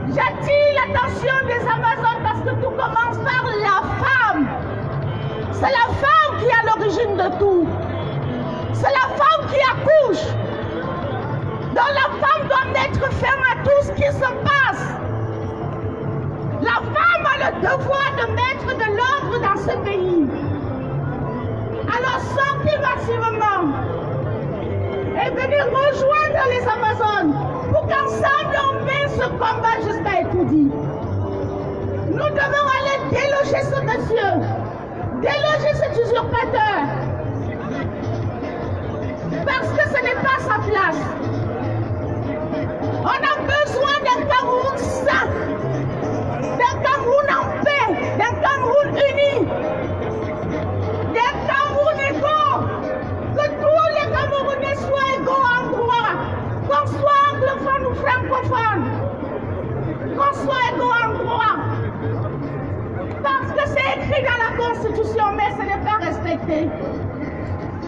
Speaker 2: j'attire l'attention des Amazones parce que tout commence par la femme. C'est la femme qui est à l'origine de tout. C'est la femme qui accouche. Donc la femme doit mettre fin à tout ce qui se passe. La femme a le devoir de mettre de l'ordre dans ce pays. Alors sortez massivement et venez rejoindre les Amazones pour qu'ensemble on mène ce combat jusqu'à Etoudi. Nous devons aller déloger ce monsieur, déloger cet usurpateur, parce que ce n'est pas sa place. On a besoin d'un Cameroun sain, d'un Cameroun en paix, d'un Cameroun uni, d'un Cameroun égaux, que tous les Camerounais soient égaux en droit, qu'on soit anglophone ou francophone, qu'on soit égaux en droit. Parce que c'est écrit dans la Constitution, mais ce n'est pas respecté.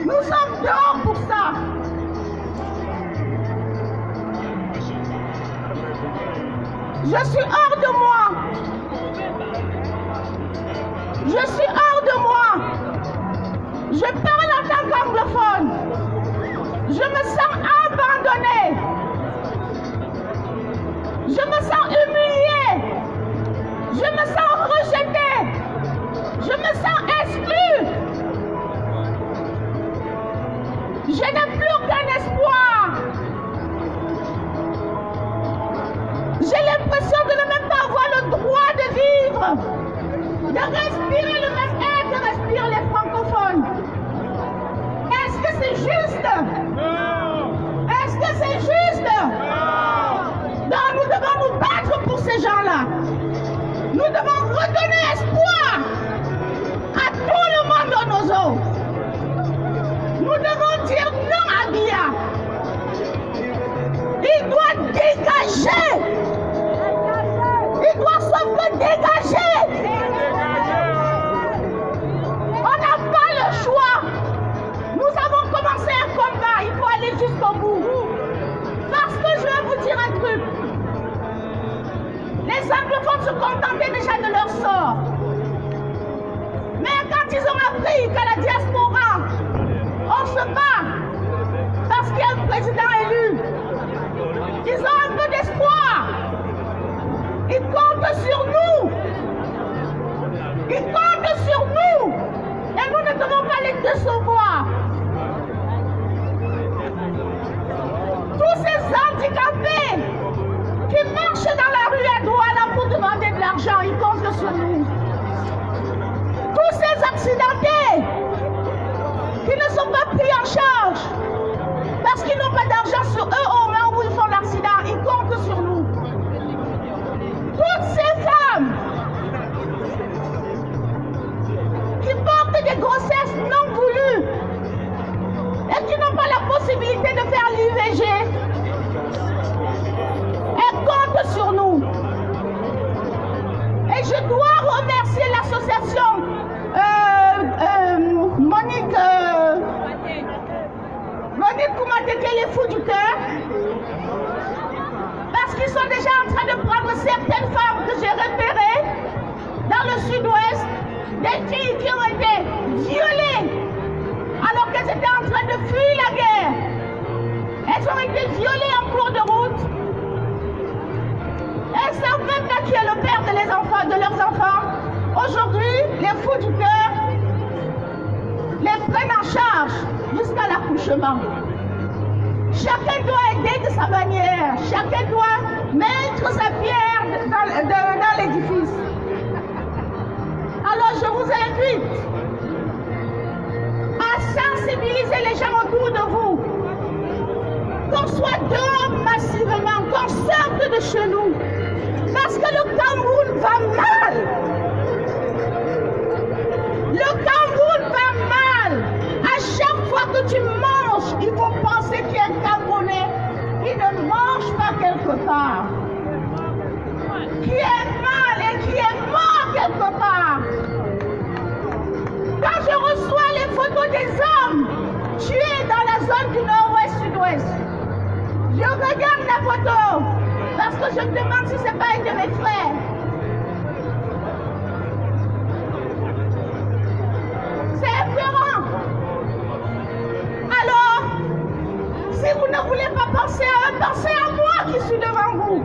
Speaker 2: Nous sommes dehors pour ça. Je suis hors de moi. Je suis hors de moi. Je parle en tant qu'anglophone. Je me sens abandonnée. Je me sens humiliée. Je me sens rejetée. Je me sens exclue. Je n'ai plus aucun espoir. J'ai l'impression de ne même pas avoir le droit de vivre, de respirer le même air que respirent les francophones. Est-ce que c'est juste? Non. Est-ce que c'est juste? Non. Non, nous devons nous battre pour ces gens-là. Nous devons redonner espoir à tout le monde de nos eaux. Nous devons dire non à Biya. Il doit dégager. Il doit se dégager. On n'a pas le choix. Nous avons commencé un combat. Il faut aller jusqu'au bout. Parce que je vais vous dire un truc. Les anglophones se contentaient déjà de leur sort. Mais quand ils ont appris qu'à la diaspora, on se bat parce qu'il y a un président élu, ils ont un peu d'espoir. Ils comptent sur nous. Ils comptent sur nous. Et nous ne devons pas les décevoir. Tous ces handicapés qui marchent dans la rue à Douala pour demander de l'argent, ils comptent sur nous. Tous ces accidentés qui ne sont pas pris en charge parce qu'ils n'ont pas d'argent sur eux au moment où ils font l'accident, ils comptent sur nous. Toutes ces femmes qui portent des grossesses non voulues et qui n'ont pas la possibilité de faire l'IVG, elles comptent sur nous. Et je dois remercier l'association Monique Koumateke, les fous du cœur, parce qu'ils sont déjà en train de prendre certaines femmes que j'ai repérées dans le sud-ouest, des filles qui ont été violées alors qu'elles étaient en train de fuir la guerre. Elles ont été violées en cours de route. Elles savent même pas qui est le père de les enfants de l'accouchement. Chacun doit aider de sa manière. Chacun doit mettre sa pierre dans l'édifice. Alors je vous invite à sensibiliser les gens autour de vous. Qu'on soit dehors massivement, qu'on sorte de chez nous. Parce que le Cameroun va mal. Le Cameroun va mal. À chaque fois que tu manges, il faut penser qu'il y a un Camerounais qui ne mange pas quelque part. Qui est mal et qui est mort quelque part. Quand je reçois les photos des hommes tués dans la zone du nord-ouest, sud-ouest, je regarde la photo parce que je me demande si ce n'est pas un de mes frères. C'est effrayant. Alors, si vous ne voulez pas penser à eux, pensez à moi qui suis devant vous.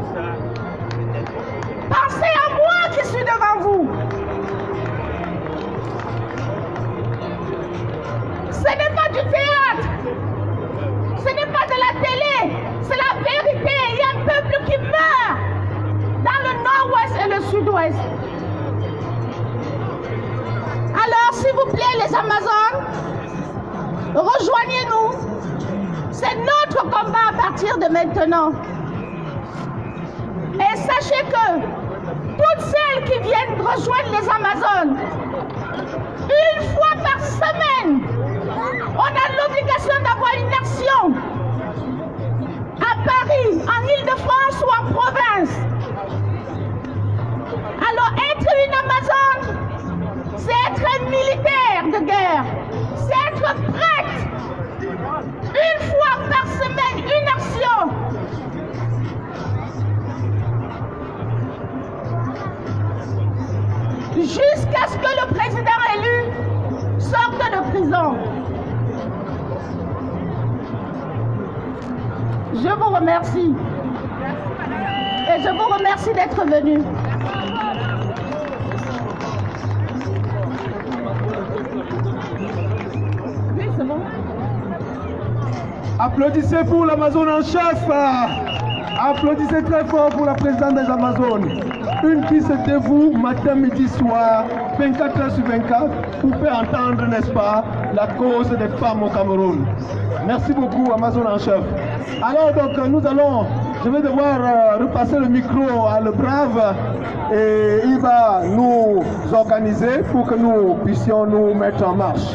Speaker 2: Pensez à moi qui suis devant vous. Ce n'est pas du théâtre. Ce n'est pas de la télé. C'est la vérité. Il y a un peuple qui meurt dans le nord-ouest et le sud-ouest. Alors, s'il vous plaît, les Amazones, rejoignez-nous. C'est notre combat à partir de maintenant. Et sachez que toutes celles qui viennent rejoindre les Amazones, une fois par semaine, on a l'obligation d'avoir une action à Paris, en Île-de-France ou en province. Alors être une Amazone, c'est être un militaire de guerre, c'est être prête. Une fois par semaine, une action. Jusqu'à ce que le président élu sorte de prison. Je vous remercie. Et je vous remercie d'être venu. Oui, c'est bon.
Speaker 5: Applaudissez pour l'Amazone en chef. Applaudissez très fort pour la présidente des Amazones. Une qui se dévoue matin, midi, soir, 24 heures sur 24, pour faire entendre, n'est-ce pas, la cause des femmes au Cameroun. Merci beaucoup, Amazone en chef. Alors donc, je vais devoir repasser le micro à Le Brave et il va nous organiser pour que nous puissions nous mettre en marche.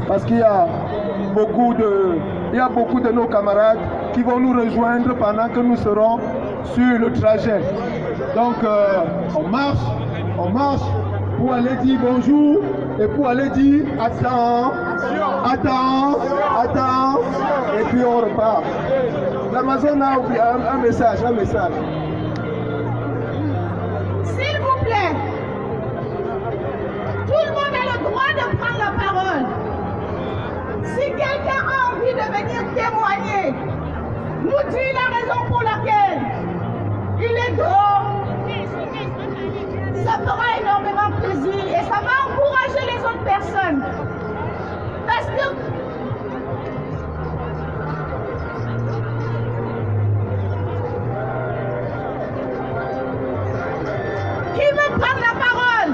Speaker 5: Parce qu'il y a beaucoup de nos camarades qui vont nous rejoindre pendant que nous serons sur le trajet. Donc on marche pour aller dire bonjour et pour aller dire attends, et puis on repart. L'Amazone a oublié un message.
Speaker 2: S'il vous plaît, tout le monde a le droit de prendre la parole. Si quelqu'un a envie de venir témoigner, nous dit la raison pour laquelle il est dehors, ça fera énormément plaisir et ça va encourager les autres personnes. Parce que qui veut prendre la parole?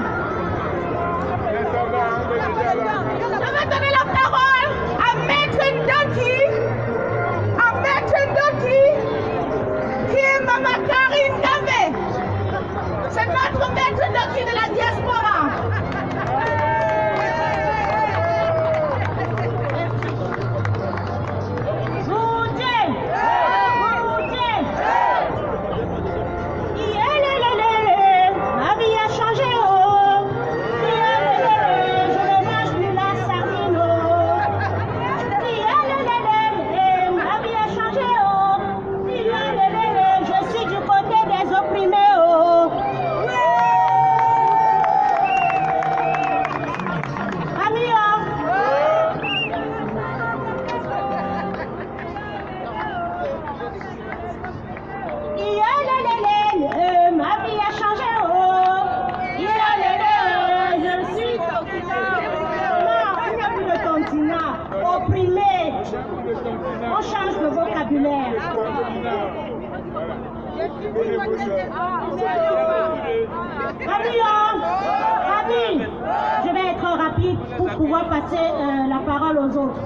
Speaker 2: Je vais donner la parole à Maître Ndoki, qui est Maman Karine Gambé. C'est notre Maître Ndoki de la diaspora.
Speaker 6: Ma vie a changé, oh. Je ne mange plus la sardine, oh. Ma vie a changé, oh. Je suis du côté des opprimés, oh. Ma vie a changé, oh. Je suis continent. Non, il n'y a plus de continent. Opprimé. On change de vocabulaire. Ravi, je vais être rapide pour pouvoir passer la parole aux autres.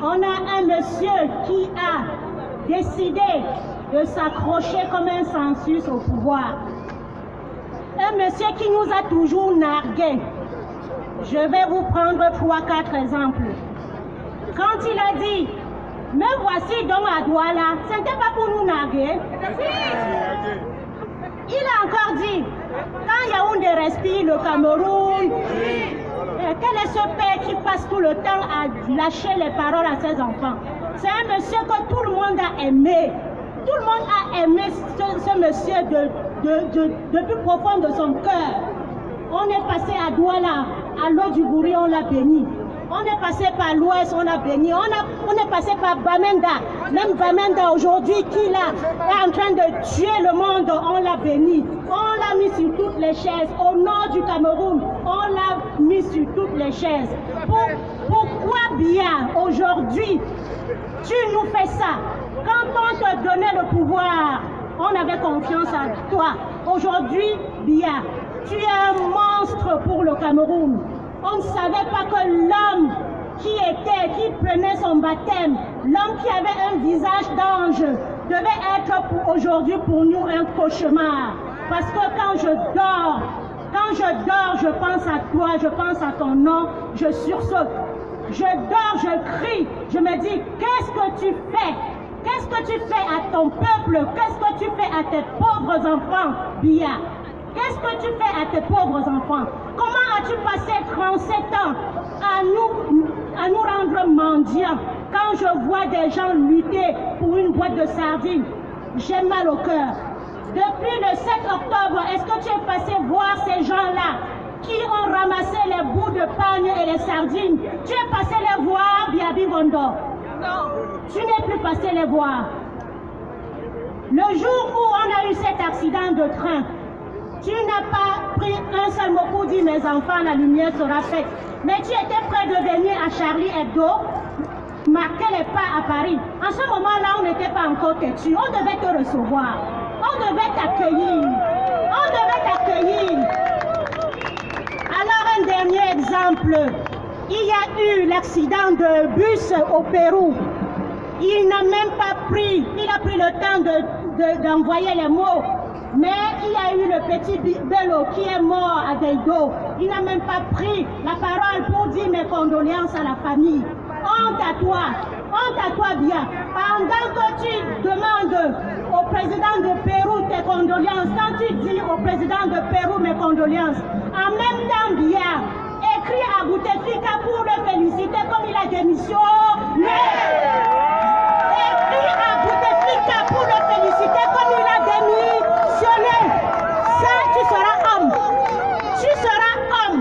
Speaker 6: On a un monsieur qui a décidé de s'accrocher comme un census au pouvoir. Un monsieur qui nous a toujours nargués. Je vais vous prendre 3-4 exemples. Quand il a dit « Me voici donc à Douala », ce n'était pas pour nous narguer. Il a encore dit « Quand Yaoundé respire le Cameroun », quel est ce père qui passe tout le temps à lâcher les paroles à ses enfants? C'est un monsieur que tout le monde a aimé. Tout le monde a aimé ce monsieur de plus profond de son cœur. On est passé à Douala, à l'eau du Bourri, on l'a béni. On est passé par l'ouest, on l'a béni. On est passé par Bamenda. Même Bamenda aujourd'hui qui là, est en train de tuer le monde, on l'a béni. On l'a mis sur toutes les chaises. Au nord du Cameroun, on l'a mis sur toutes les chaises. Pourquoi bien aujourd'hui tu nous fais ça? Quand on te donnait le pouvoir, on avait confiance en toi. Aujourd'hui, bien, tu es un monstre pour le Cameroun. On ne savait pas que l'homme qui prenait son baptême, l'homme qui avait un visage d'ange, devait être aujourd'hui pour nous un cauchemar. Parce que quand je dors, je pense à toi, je pense à ton nom, je sursaute. Je dors, je crie, je me dis, qu'est-ce que tu fais? Qu'est-ce que tu fais à ton peuple? Qu'est-ce que tu fais à tes pauvres enfants, Bia? Qu'est-ce que tu fais à tes pauvres enfants? Comment as-tu passé 37 ans à nous rendre mendiants? Quand je vois des gens lutter pour une boîte de sardines, j'ai mal au cœur. Depuis le 7 octobre, est-ce que tu es passé voir ces gens-là qui ont ramassé les bouts de pagne et les sardines? Tu es passé les voir, Biabi Bondo? Non. Tu n'es plus passé les voir. Le jour où on a eu cet accident de train, tu n'as pas pris un seul mot pour dire mes enfants, la lumière sera faite. Mais tu étais prêt de venir à Charlie Hebdo, marquer les pas à Paris. En ce moment-là, on n'était pas encore têtu. On devait te recevoir. On devait t'accueillir. On devait t'accueillir. Alors, un dernier exemple. Il y a eu l'accident de bus au Pérou. Il n'a même pas pris, il a pris le temps d'envoyer les mots. Mais il y a eu le petit Bello qui est mort à Guaido. Il n'a même pas pris la parole pour dire mes condoléances à la famille. Honte à toi bien. Pendant que tu demandes au président de Pérou tes condoléances, quand tu dis au président de Pérou mes condoléances, en même temps bien, écris à Bouteflika pour le féliciter comme il a démissionné. Écris à Bouteflika pour le féliciter comme il a démissionné. Ça, tu seras homme. Tu seras homme.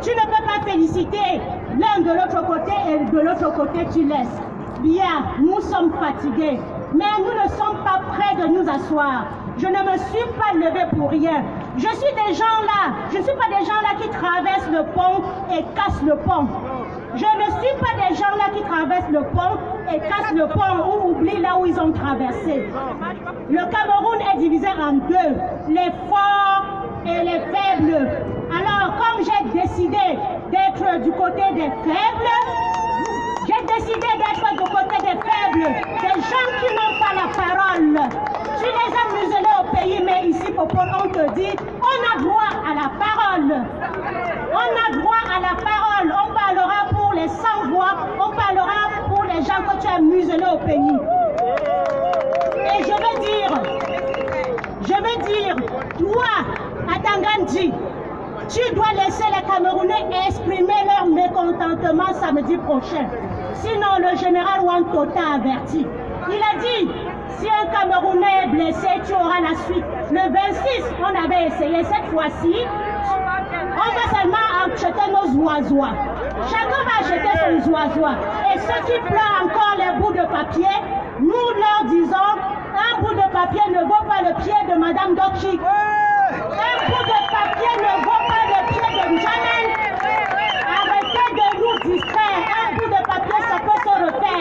Speaker 6: Tu ne peux pas féliciter l'un de l'autre côté et de l'autre côté tu laisses. Bien, nous sommes fatigués, mais nous ne sommes pas prêts de nous asseoir. Je ne me suis pas levée pour rien. Je suis des gens là, je ne suis pas des gens là qui traversent le pont et cassent le pont. Je ne suis pas des gens là qui traversent le pont et cassent le pont ou oublient là où ils ont traversé. Le Cameroun est divisé en deux, les forts et les faibles. Alors, comme j'ai décidé d'être du côté des faibles, j'ai décidé d'être du côté des faibles, des gens qui n'ont pas la parole. Tu les as muselés au pays, mais ici, Popol, on te dit, on a droit à la parole. On a droit à la parole. On parlera pour les sans-voix, on parlera pour les gens que tu as muselés au pays. Et je veux dire, toi, Atangandji, tu dois laisser les Camerounais exprimer leur mécontentement samedi prochain. Sinon, le général Wanto t'a averti. Il a dit, si un Camerounais est blessé, tu auras la suite. Le 26, on avait essayé. Cette fois-ci, on va seulement acheter nos oiseaux. Chacun va acheter son oiseau. Et ceux qui pleurent encore les bouts de papier, nous leur disons, un bout de papier ne vaut pas le pied de Madame Dokchi. Un bout de papier ne vaut pas le pied de Janen. Arrêtez de nous distraire. Un bout de papier, ça peut se refaire.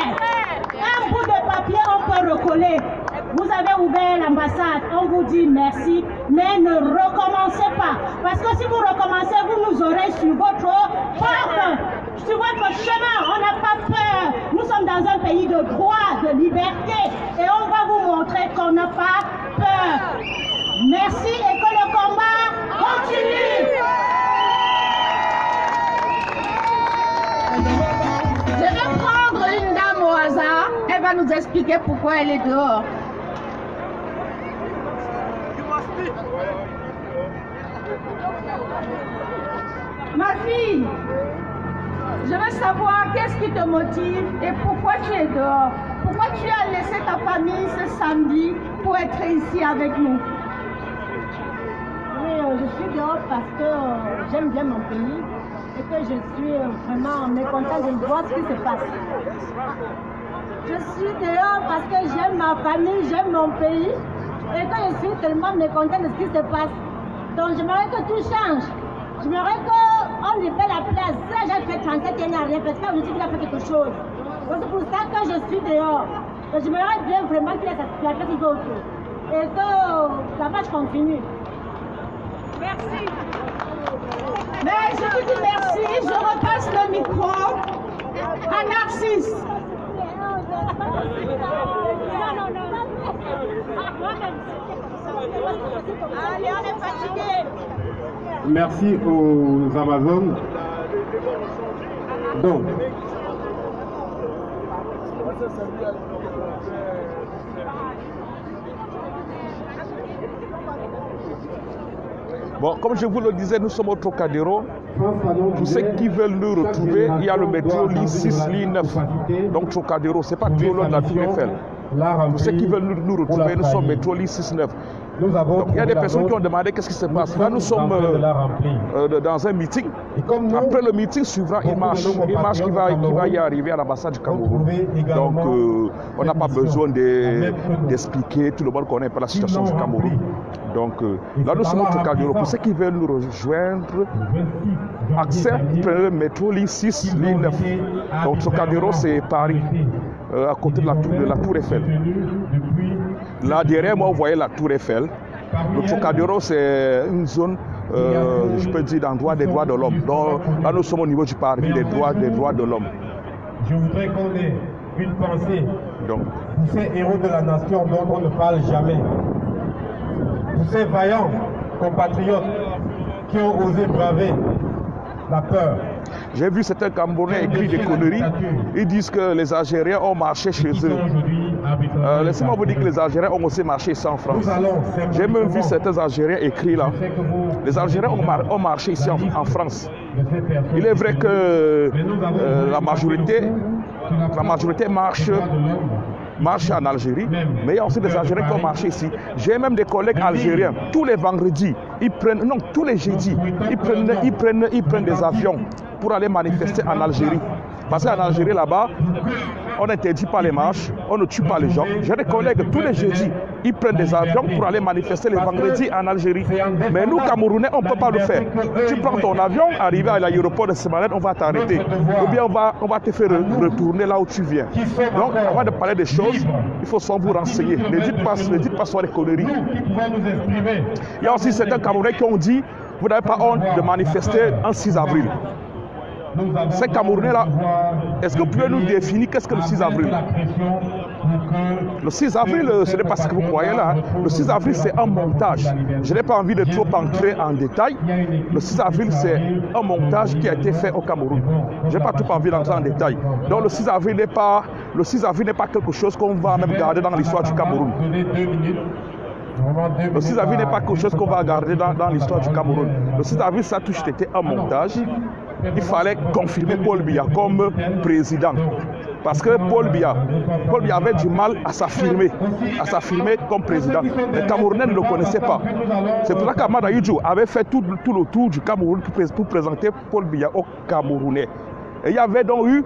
Speaker 6: pays de droit, de liberté. Et on va vous montrer qu'on n'a pas peur. Merci et que le combat continue.
Speaker 2: Je vais prendre une dame au hasard. Elle va nous expliquer pourquoi elle est dehors. Ma fille, je veux savoir qu'est-ce qui te motive et pourquoi tu es dehors. Pourquoi tu as laissé ta famille ce samedi pour être ici avec nous?
Speaker 6: Oui, je suis dehors parce que j'aime bien mon pays et que je suis vraiment mécontente de voir ce qui se passe. Je suis dehors parce que j'aime ma famille, j'aime mon pays et que je suis tellement mécontente de ce qui se passe. Donc j'aimerais que tout change. J'aimerais qu'on libère la place. Si la gente fait 37 ans, il n'y a rien fait. Je dis qu'il a fait quelque chose. C'est pour ça que je suis dehors. J'aimerais bien vraiment qu'il y ait la place aux autres. Et que la marche continue.
Speaker 2: Merci. Mais je vous dis merci. Je repasse le micro à Narcisse.
Speaker 6: Allez, on est fatigué.
Speaker 1: Merci aux Amazones. Donc,
Speaker 4: bon, comme je vous le disais, nous sommes au Trocadéro. Pour ceux qui veulent nous retrouver, il y a le métro ligne 6, ligne 9. Donc Trocadéro, ce n'est pas trop loin de la Tour Eiffel. Pour ceux qui veulent nous retrouver, nous sommes métro ligne 6, 9. Donc, il y a des personnes qui ont demandé qu'est-ce qui se passe. Là, nous sommes dans un meeting. Après le meeting suivra une marche qui va y arriver à l'ambassade du Cameroun. Donc, on n'a pas besoin d'expliquer. Tout le monde connaît pas la situation du Cameroun. Donc, là, nous sommes au Trocadéro. Pour ceux qui veulent nous rejoindre, accès, prenez le métro ligne 6, ligne 9. Donc, Trocadéro, c'est Paris, à côté de la Tour Eiffel. Là, derrière moi, vous voyez la Tour Eiffel. Le Trocadéro, c'est une zone, je peux dire, d'endroit des droits de l'homme. Donc, là, nous sommes au niveau du parvis des droits de l'homme.
Speaker 1: Je voudrais qu'on ait une pensée pour ces héros de la nation dont on ne parle jamais. Pour ces vaillants compatriotes qui ont osé braver la peur.
Speaker 4: J'ai vu certains Camerounais écrire des conneries. Ils disent que les Algériens ont marché chez eux. Laissez-moi vous dire que les Algériens ont aussi marché ici en France. J'ai même vu certains Algériens écrire là. Les Algériens ont marché ici en France. Il est vrai que la majorité marche en Algérie, mais il y a aussi des Algériens qui ont marché ici. J'ai même des collègues algériens, tous les vendredis, tous les jeudis, ils prennent des avions pour aller manifester en Algérie. Parce qu'en Algérie, là-bas, on n'interdit pas les marches, on ne tue pas les gens. J'ai des collègues, tous les jeudis, ils prennent des avions pour aller manifester les vendredis en Algérie. Mais nous, Camerounais, on ne peut pas le faire. Tu prends ton avion, arrivé à l'aéroport de Semanet, on va t'arrêter. Ou bien on va te faire retourner là où tu viens. Donc, avant de parler des choses, il faut souvent vous renseigner. Ne dites pas soit des conneries. Il y a aussi certains Camerounais qui ont dit, vous n'avez pas honte de manifester en 6 avril. Ces Camerounais-là, est-ce que vous pouvez nous définir qu'est-ce que le 6 avril? Le 6 avril, ce n'est pas ce que vous croyez là. Le 6 avril, c'est un montage. Je n'ai pas envie de trop entrer en détail. Le 6 avril, c'est un montage qui a été fait au Cameroun. Je n'ai pas trop envie d'entrer en détail. Donc le 6 avril n'est pas quelque chose qu'on va même garder dans l'histoire du Cameroun. Le 6 avril n'est pas quelque chose qu'on va garder dans l'histoire du Cameroun. Le 6 avril, ça a toujours été un montage. Il fallait confirmer Paul Biya comme président. Parce que Paul Biya avait du mal à s'affirmer comme président. Les Camerounais ne le connaissaient pas. C'est pour ça qu'Amada Yudjo avait fait tout le tour du Cameroun pour présenter Paul Biya aux Camerounais. Et il y avait donc eu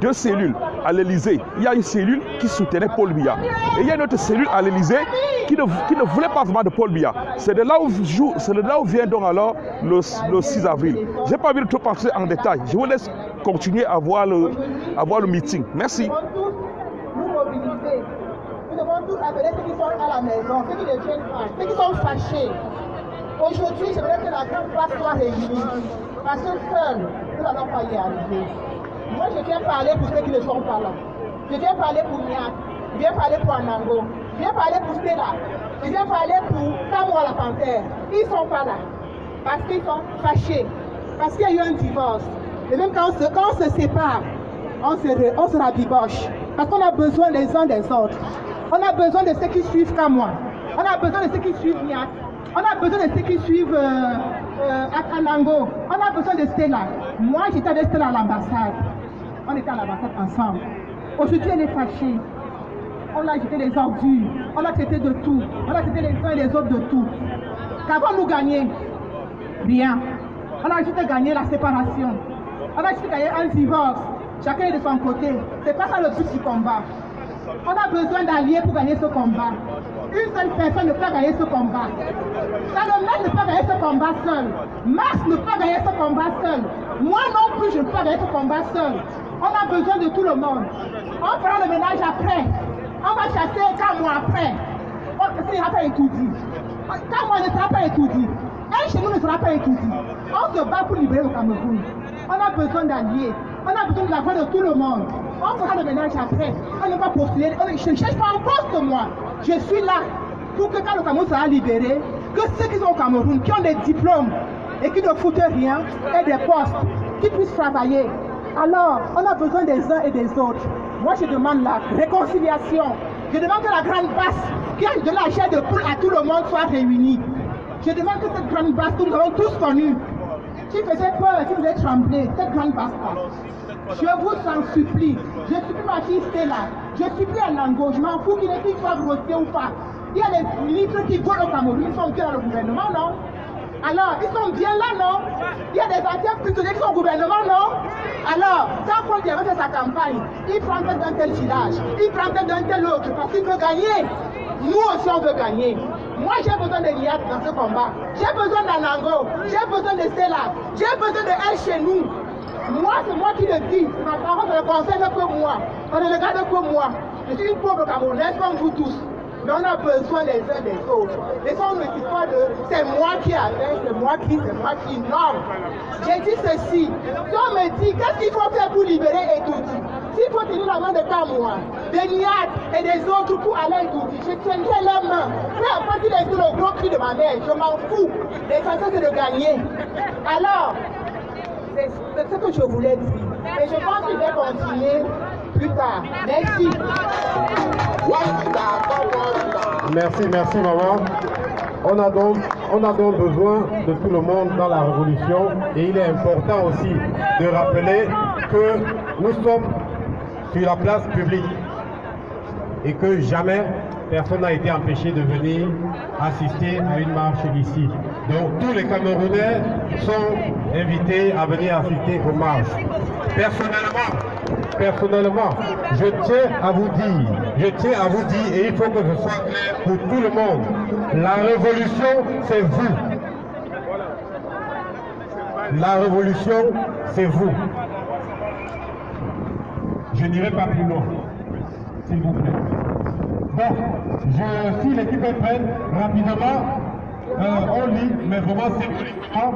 Speaker 4: 2 cellules à l'Élysée. Il y a une cellule qui soutenait Paul Biya. Et il y a une autre cellule à l'Élysée qui ne voulait pas vraiment de Paul Biya. C'est de là où vient donc alors le 6 avril. Je n'ai pas envie de trop penser en détail. Je vous laisse continuer à voir le meeting. Merci.
Speaker 7: Nous mobiliser. Nous devons tous appeler ceux qui sont à la maison, ceux qui ne viennent pas, ceux qui sont fâchés. Aujourd'hui, j'aimerais que la grande place soit réunie. Parce que seuls, nous n'allons pas y arriver. Moi, je viens parler pour ceux qui ne sont pas là. je viens parler pour Niak, je viens parler pour Anango, je viens parler pour Stella, je viens parler pour Kamwa la Panthère. Ils ne sont pas là parce qu'ils sont fâchés, parce qu'il y a eu un divorce. Et même quand on se sépare, on se rabiboche. Parce qu'on a besoin les uns des autres. On a besoin de ceux qui suivent Kamwa. On a besoin de ceux qui suivent Niak. On a besoin de ceux qui suivent Akanango. On a besoin de Stella. Moi, j'étais avec Stella à l'ambassade. On était à l'ambassade ensemble. Aujourd'hui, elle est fâchée. On a jeté les ordures. On a traité de tout. On a traité les uns et les autres de tout. Qu'avons-nous gagné? Rien. On a juste gagné la séparation. On a juste gagné un divorce. Chacun est de son côté. C'est pas ça le but du combat. On a besoin d'alliés pour gagner ce combat. Une seule personne ne peut pas gagner ce combat. Salomé ne peut pas gagner ce combat seul. Mars ne peut pas gagner ce combat seul. Moi non plus, je ne peux pas gagner ce combat seul. On a besoin de tout le monde. On fera le ménage après. On va chasser Kamwa après. Il ne sera pas étudié. Kamwa ne sera pas étudié. Un chez nous ne sera pas étudié. On se bat pour libérer le Cameroun. On a besoin d'alliés. On a besoin de la voix de tout le monde. On fera le ménage après. On ne va pas postuler. Je ne cherche pas un poste, moi. Je suis là pour que quand le Cameroun sera libéré, que ceux qui sont au Cameroun, qui ont des diplômes et qui ne foutent rien, aient des postes, qui puissent travailler. Alors, on a besoin des uns et des autres. Moi, je demande la réconciliation. Je demande que la grande basse, qui a de la chair de poule à tout le monde, soit réunie. Je demande que cette grande basse, que nous avons tous connue, qui faisait peur, qui faisait trembler, cette grande basse-là. Je vous en supplie. Je supplie ma fille Stella. Je supplie Anango. Je m'en fous qu'il soit grossier ou pas. Il y a des ministres qui volent au Cameroun. Ils sont bien dans le gouvernement, non? Alors, ils sont bien là, non? Il y a des anciens prisonniers qui sont au gouvernement, non? Alors, quand Paul Biya fait sa campagne, il prend tête d'un tel village, il prend tête d'un tel autre, parce qu'il veut gagner. Nous aussi, on veut gagner. Moi, j'ai besoin de Niak dans ce combat. J'ai besoin d'Anango. J'ai besoin de Stella. J'ai besoin de elle chez nous. Moi, c'est moi qui le dis. Ma parole ne le concerne que moi. On ne regarde que moi. Je suis une pauvre Camerounaise comme vous tous. Mais on a besoin les uns des autres. Et ça, on ne dit pas de c'est moi qui avais, c'est moi qui. Non. J'ai dit ceci. Si on me dit qu'est-ce qu'il faut faire pour libérer Etoudi, s'il faut tenir la main de Kamwa, de Niak et des autres pour aller à Etoudi, je tiendrai la main. Peu importe qu'il est sur le gros cri de ma mère, je m'en fous. L'essentiel c'est de gagner. Alors, c'est ce que je voulais dire. Et je pense qu'il va continuer plus tard. Merci.
Speaker 1: Merci maman. On a donc besoin de tout le monde dans la révolution et il est important aussi de rappeler que nous sommes sur la place publique et que jamais personne n'a été empêché de venir assister à une marche ici. Donc tous les Camerounais sont invités à venir assister aux marches. Personnellement, je tiens à vous dire, et il faut que ce soit clair pour tout le monde, la révolution, c'est vous. La révolution, c'est vous. Je n'irai pas plus loin, s'il vous plaît. Bon, si l'équipe est prête, rapidement, on lit, mais vraiment symboliquement.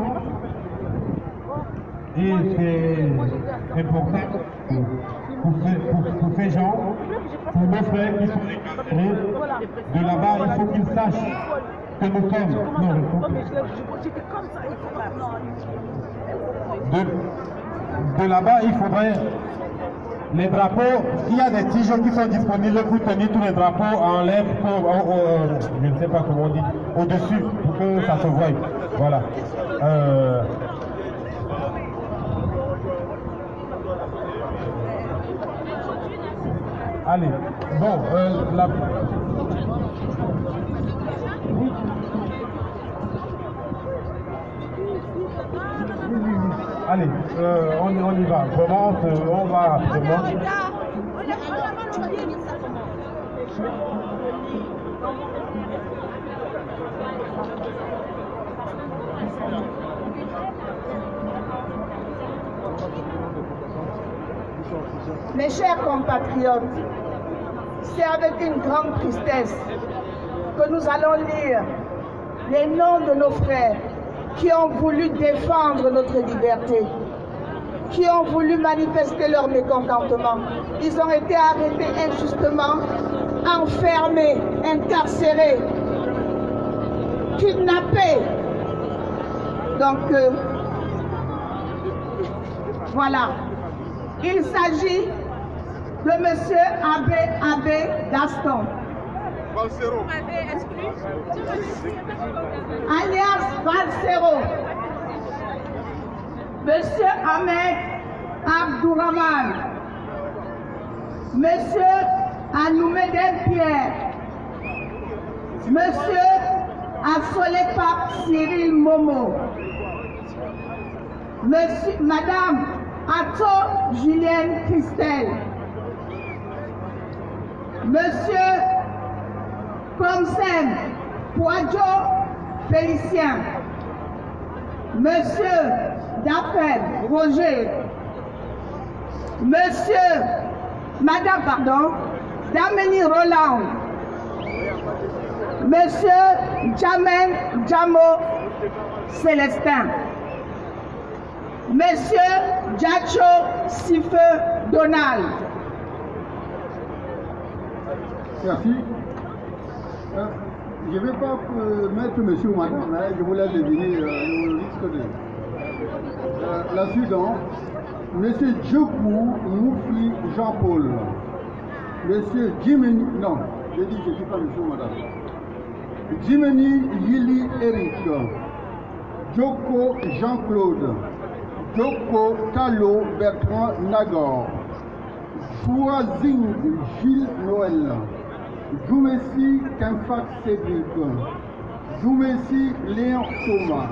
Speaker 1: Et c'est important pour ces gens, pour nos frères qui sont déclarés de là-bas, il faut qu'ils sachent que nous sommes. De là-bas, il faudrait les drapeaux. Il y a des tiges qui sont disponibles pour tenir tous les drapeaux en l'air, je ne sais pas comment on dit, au-dessus, pour que ça se voie. Voilà. Allez, bon, allez, on y va. Vraiment, on va rapidement.
Speaker 7: Mes chers compatriotes, c'est avec une grande tristesse que nous allons lire les noms de nos frères qui ont voulu défendre notre liberté. qui ont voulu manifester leur mécontentement. Ils ont été arrêtés injustement, enfermés, incarcérés, kidnappés. Donc, voilà. Il s'agit de M. Abbé Gaston. Alias Valsero. M. Ahmed Abdourahman. M. Anoumeden Pierre. M. Assolepa Cyril Momo. Madame Atto Julienne Christelle. Monsieur Comsem Poadjo Félicien. Monsieur Dafed Roger. Madame Dameni Roland. Monsieur Jamen Djamo Célestin. Monsieur Djacho Sifeu Donald.
Speaker 8: Merci. Je ne vais pas mettre monsieur ou madame, hein, je vous laisse deviner le risque de... la suivante, monsieur Djokou Moufi Jean-Paul, monsieur Jimeni, non, je dis je ne suis pas monsieur ou madame, Jimeni Yili Eric, Djoko Jean-Claude, Djoko Talo Bertrand Nagor, Chouazing Gilles Noël, Joumessi Kemfak Cédric, Joumessi Léon Thomas,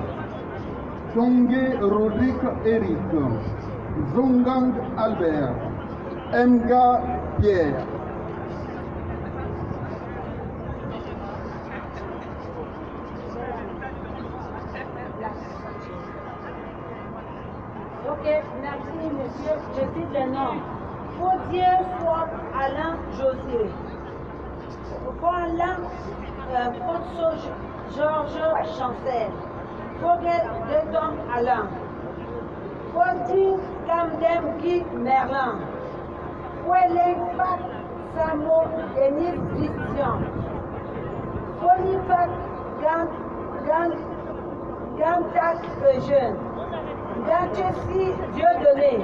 Speaker 8: Tongue Rodrigue Eric, Zongang Albert, Mga Pierre.
Speaker 9: Ok, merci monsieur. Je cite les noms. Faudier Fort Alain José. Alain Fotso Georges Chancel. Fogel Dedon Alain. Foti Kamdem Guy Merlin. Fouelé Fat Samo Denis Christian. Folifat Gantak Eugène. Gantessi Dieudonné.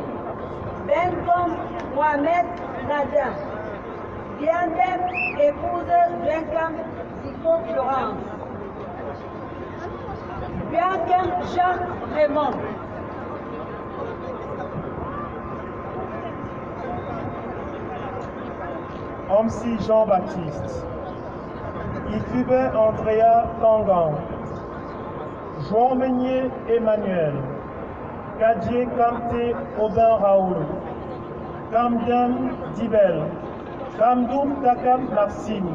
Speaker 9: Benkom Mohamed Nadia. Biandem épouse Benkom Zico Florence. Biandem Jacques Raymond.
Speaker 10: Omsi Jean-Baptiste. Ifube Andrea Tangan. Jean Meunier Emmanuel. Gadier Kamte Aubin Raoul. Kamdem Dibel. Kamdoum Takam Maxime.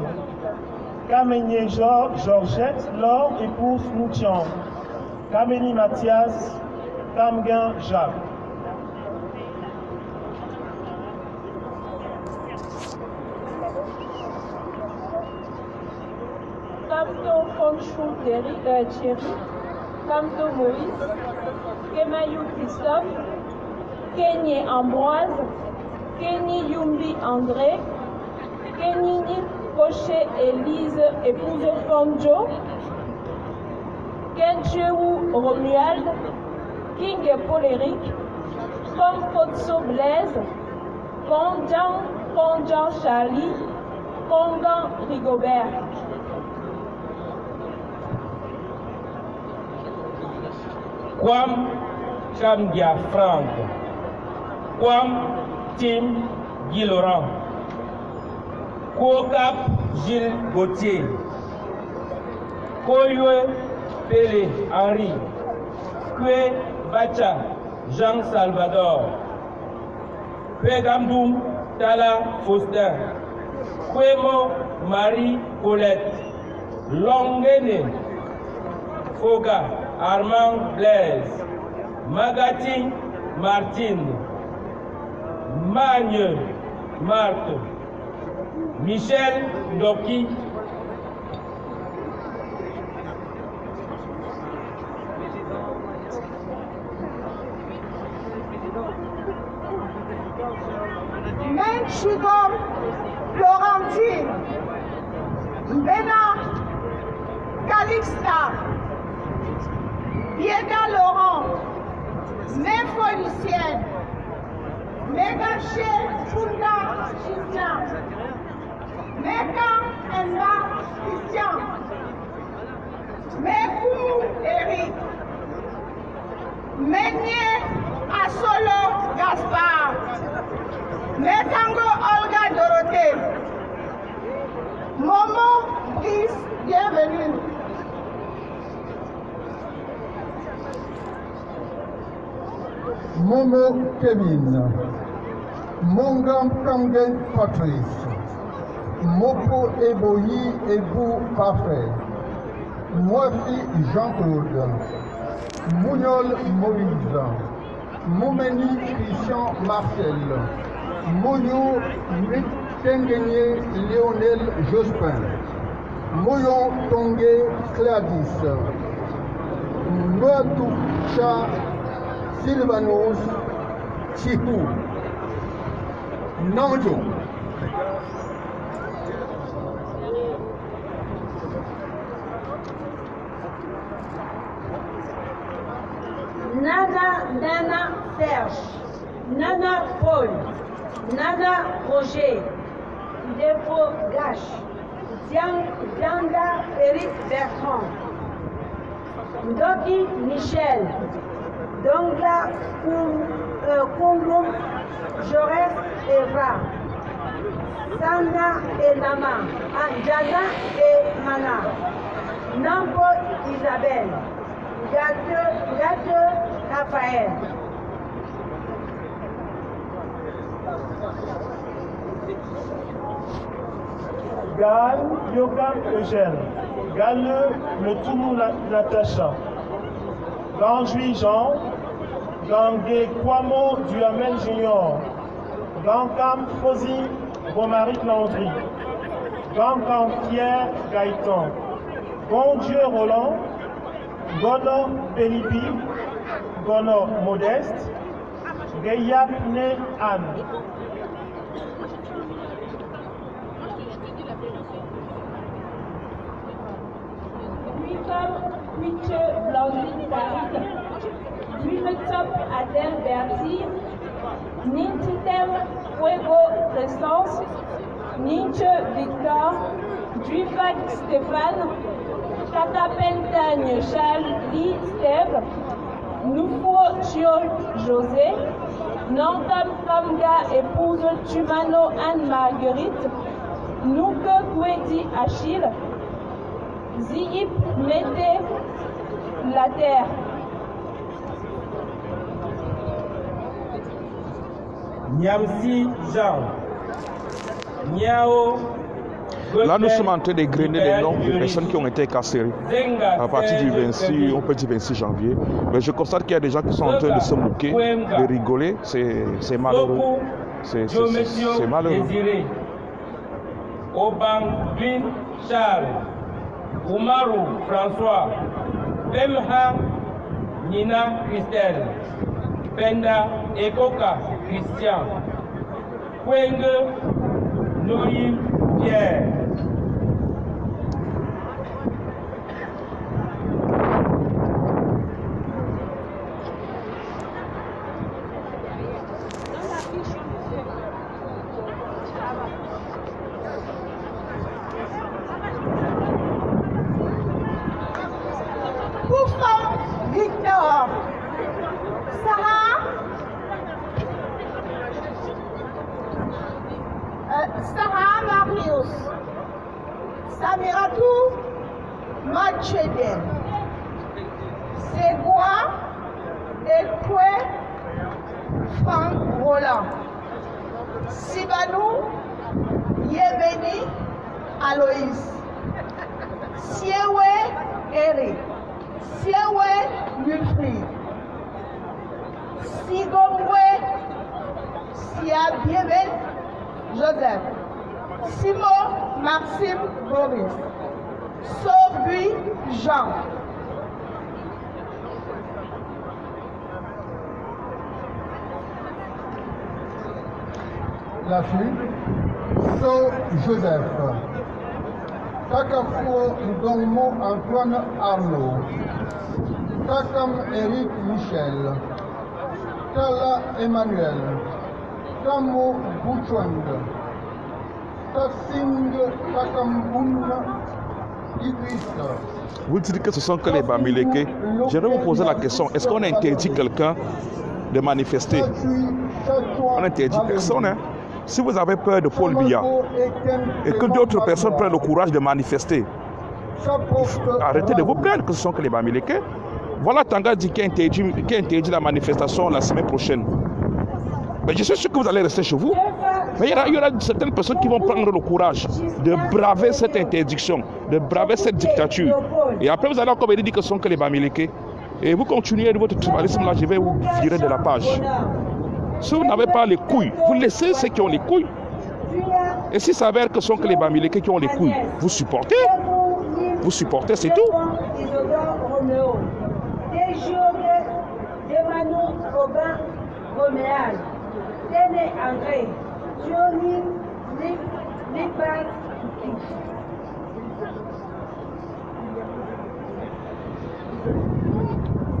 Speaker 10: Kamenye Georgette Laure épouse Moutian. Kameni Mathias. Kamguin Jacques.
Speaker 9: Kamto Fonchou Thierry. Kamto Moïse. Kemayou Christophe. Kenye Ambroise. Kenny Yumbi André. Kenny Cochet Élise, épouse Fonjo. Kencheou Romuald. King Poléric. Komfotso Blaise. Kondjan Charlie. Kongan Rigobert.
Speaker 11: Kwam Chamdia Franck, Kwam Tim Guy Laurent, Kwokap Gilles Gauthier, Koywe Pélé Henri, Kwe Bacha Jean Salvador, Kwe Gamdoum Tala Faustin, Kwemo Marie Colette, Longene Foga Armand Blaise, Magati Martine, Magne Marthe, Michel Doki,
Speaker 2: Menchigom Florentine, Mbena Calixta, Bieda Laurent, Méphonicienne, Mégaché Funda Christian, Meka Emma Christian, Mekou Eric, Meunier Asolo Gaspard, Mekango Olga Dorothée, Momo Brice, bienvenue.
Speaker 8: Momo Kevin, Mongam Kangen Patrice, Mopo Eboyi Ebou Parfait, Moafi Jean-Claude, Mouniol Moïse, Moumeni Christian Marcel, Moyo Tengenier Lionel Jospin, Moyon Tongue Gladys, Noatoucha Sylvanos Chihou, Nanjo.
Speaker 9: Nana Serge, Nana Paul, Nana Roger, Defo Gache, Dianga Eric Bertrand, Ndoki Michel, Dongla Kungum Jaurès Eva, Sanda et Nama, Anjana et Mana, Nampo Isabelle, Gâte Raphaël.
Speaker 10: Gal Yogam Eugène, Gale Le Toumou Natacha, Ganjui Jean, Gangue Kwamo Duhamel Junior, Gankam Fosi Romaric Landry, Gankam Pierre Gaëtan, Gondieu Roland, Gono Pélipi, Gono Modeste, Gayapne Anne.
Speaker 12: Quitche Blandine David, Dumetop Adèle Bertie, Nintitem Fuego Crescence, Nietzsche Victor, Dufac Stéphane, Catapentagne Charlie Steve, Noufo Chio José, Nantam Kamga épouse Tumano Anne-Marguerite, Nouke Kwedi Achille, Ziyip Mété La Terre.
Speaker 11: Niamsi Jean, Niao.
Speaker 4: Là, nous sommes en train d'égrener les noms des personnes qui ont été incarcérées à partir du 26, on peut dire 26 janvier. Mais je constate qu'il y a des gens qui sont en train de se moquer, de rigoler. C'est malheureux. C'est malheureux.
Speaker 11: Obanglin Charles, Oumarou François, Bemha Nina Christelle, Penda Ekoka Christian, Kwenge Noïm Pierre.
Speaker 2: Victor, Sarah Marius, Samiratou Macheden, Segua Ekwe Franck Roland, Sibanou Yebeni Aloïs, Siewe Eric, Siewe Wilfried, Sigomwe Siabieben Joseph, Simon Maxime Boris, Sobu Jean.
Speaker 8: la suite. So Joseph. Takafo Ndongmo Antoine Arnaud. Takam Eric Michel. Tala Emmanuel. Tamo Bouchouang. Tassing Takamboun Idriss.
Speaker 4: Vous dites que ce sont que les Bamileke. J'aimerais vous poser la question, est-ce qu'on interdit quelqu'un de manifester? On interdit personne. Hein? Si vous avez peur de Paul Biya et que d'autres personnes prennent le courage de manifester, arrêtez de vous plaindre que ce sont que les Bamileke. Voilà Tangadi qui interdit la manifestation la semaine prochaine. Mais je suis sûr que vous allez rester chez vous. Mais il y aura certaines personnes qui vont prendre le courage de braver cette interdiction, de braver cette dictature. Et après, vous allez encore me dire que ce sont que les Bamileke. Et vous continuez de votre tribalisme là, je vais vous virer de la page. Si vous n'avez pas les couilles, vous laissez ceux qui ont les couilles. Et s'il s'avère que ce sont que les Bamileke qui ont les couilles, vous supportez. Vous supportez, c'est tout.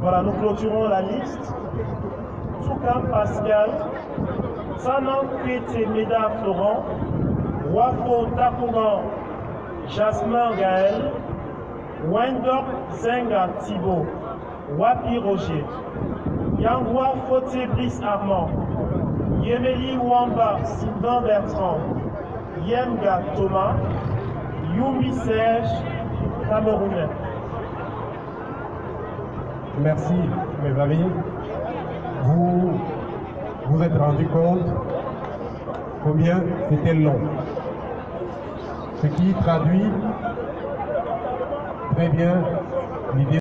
Speaker 10: Voilà, nous clôturons la liste. Toukam Pascal, Sanan Pété Méda Florent, Wafo Takougan Jasmin Gaël, Wendok Zenga Thibault, Wapi Roger, Yangwa Foté Brice Armand, Yemeli Wamba Sylvain Bertrand, Yemga Thomas, Yumi Serge, Camerounais.
Speaker 1: Merci mes amis. Vous êtes rendu compte combien c'était long. Ce qui traduit très bien l'idée.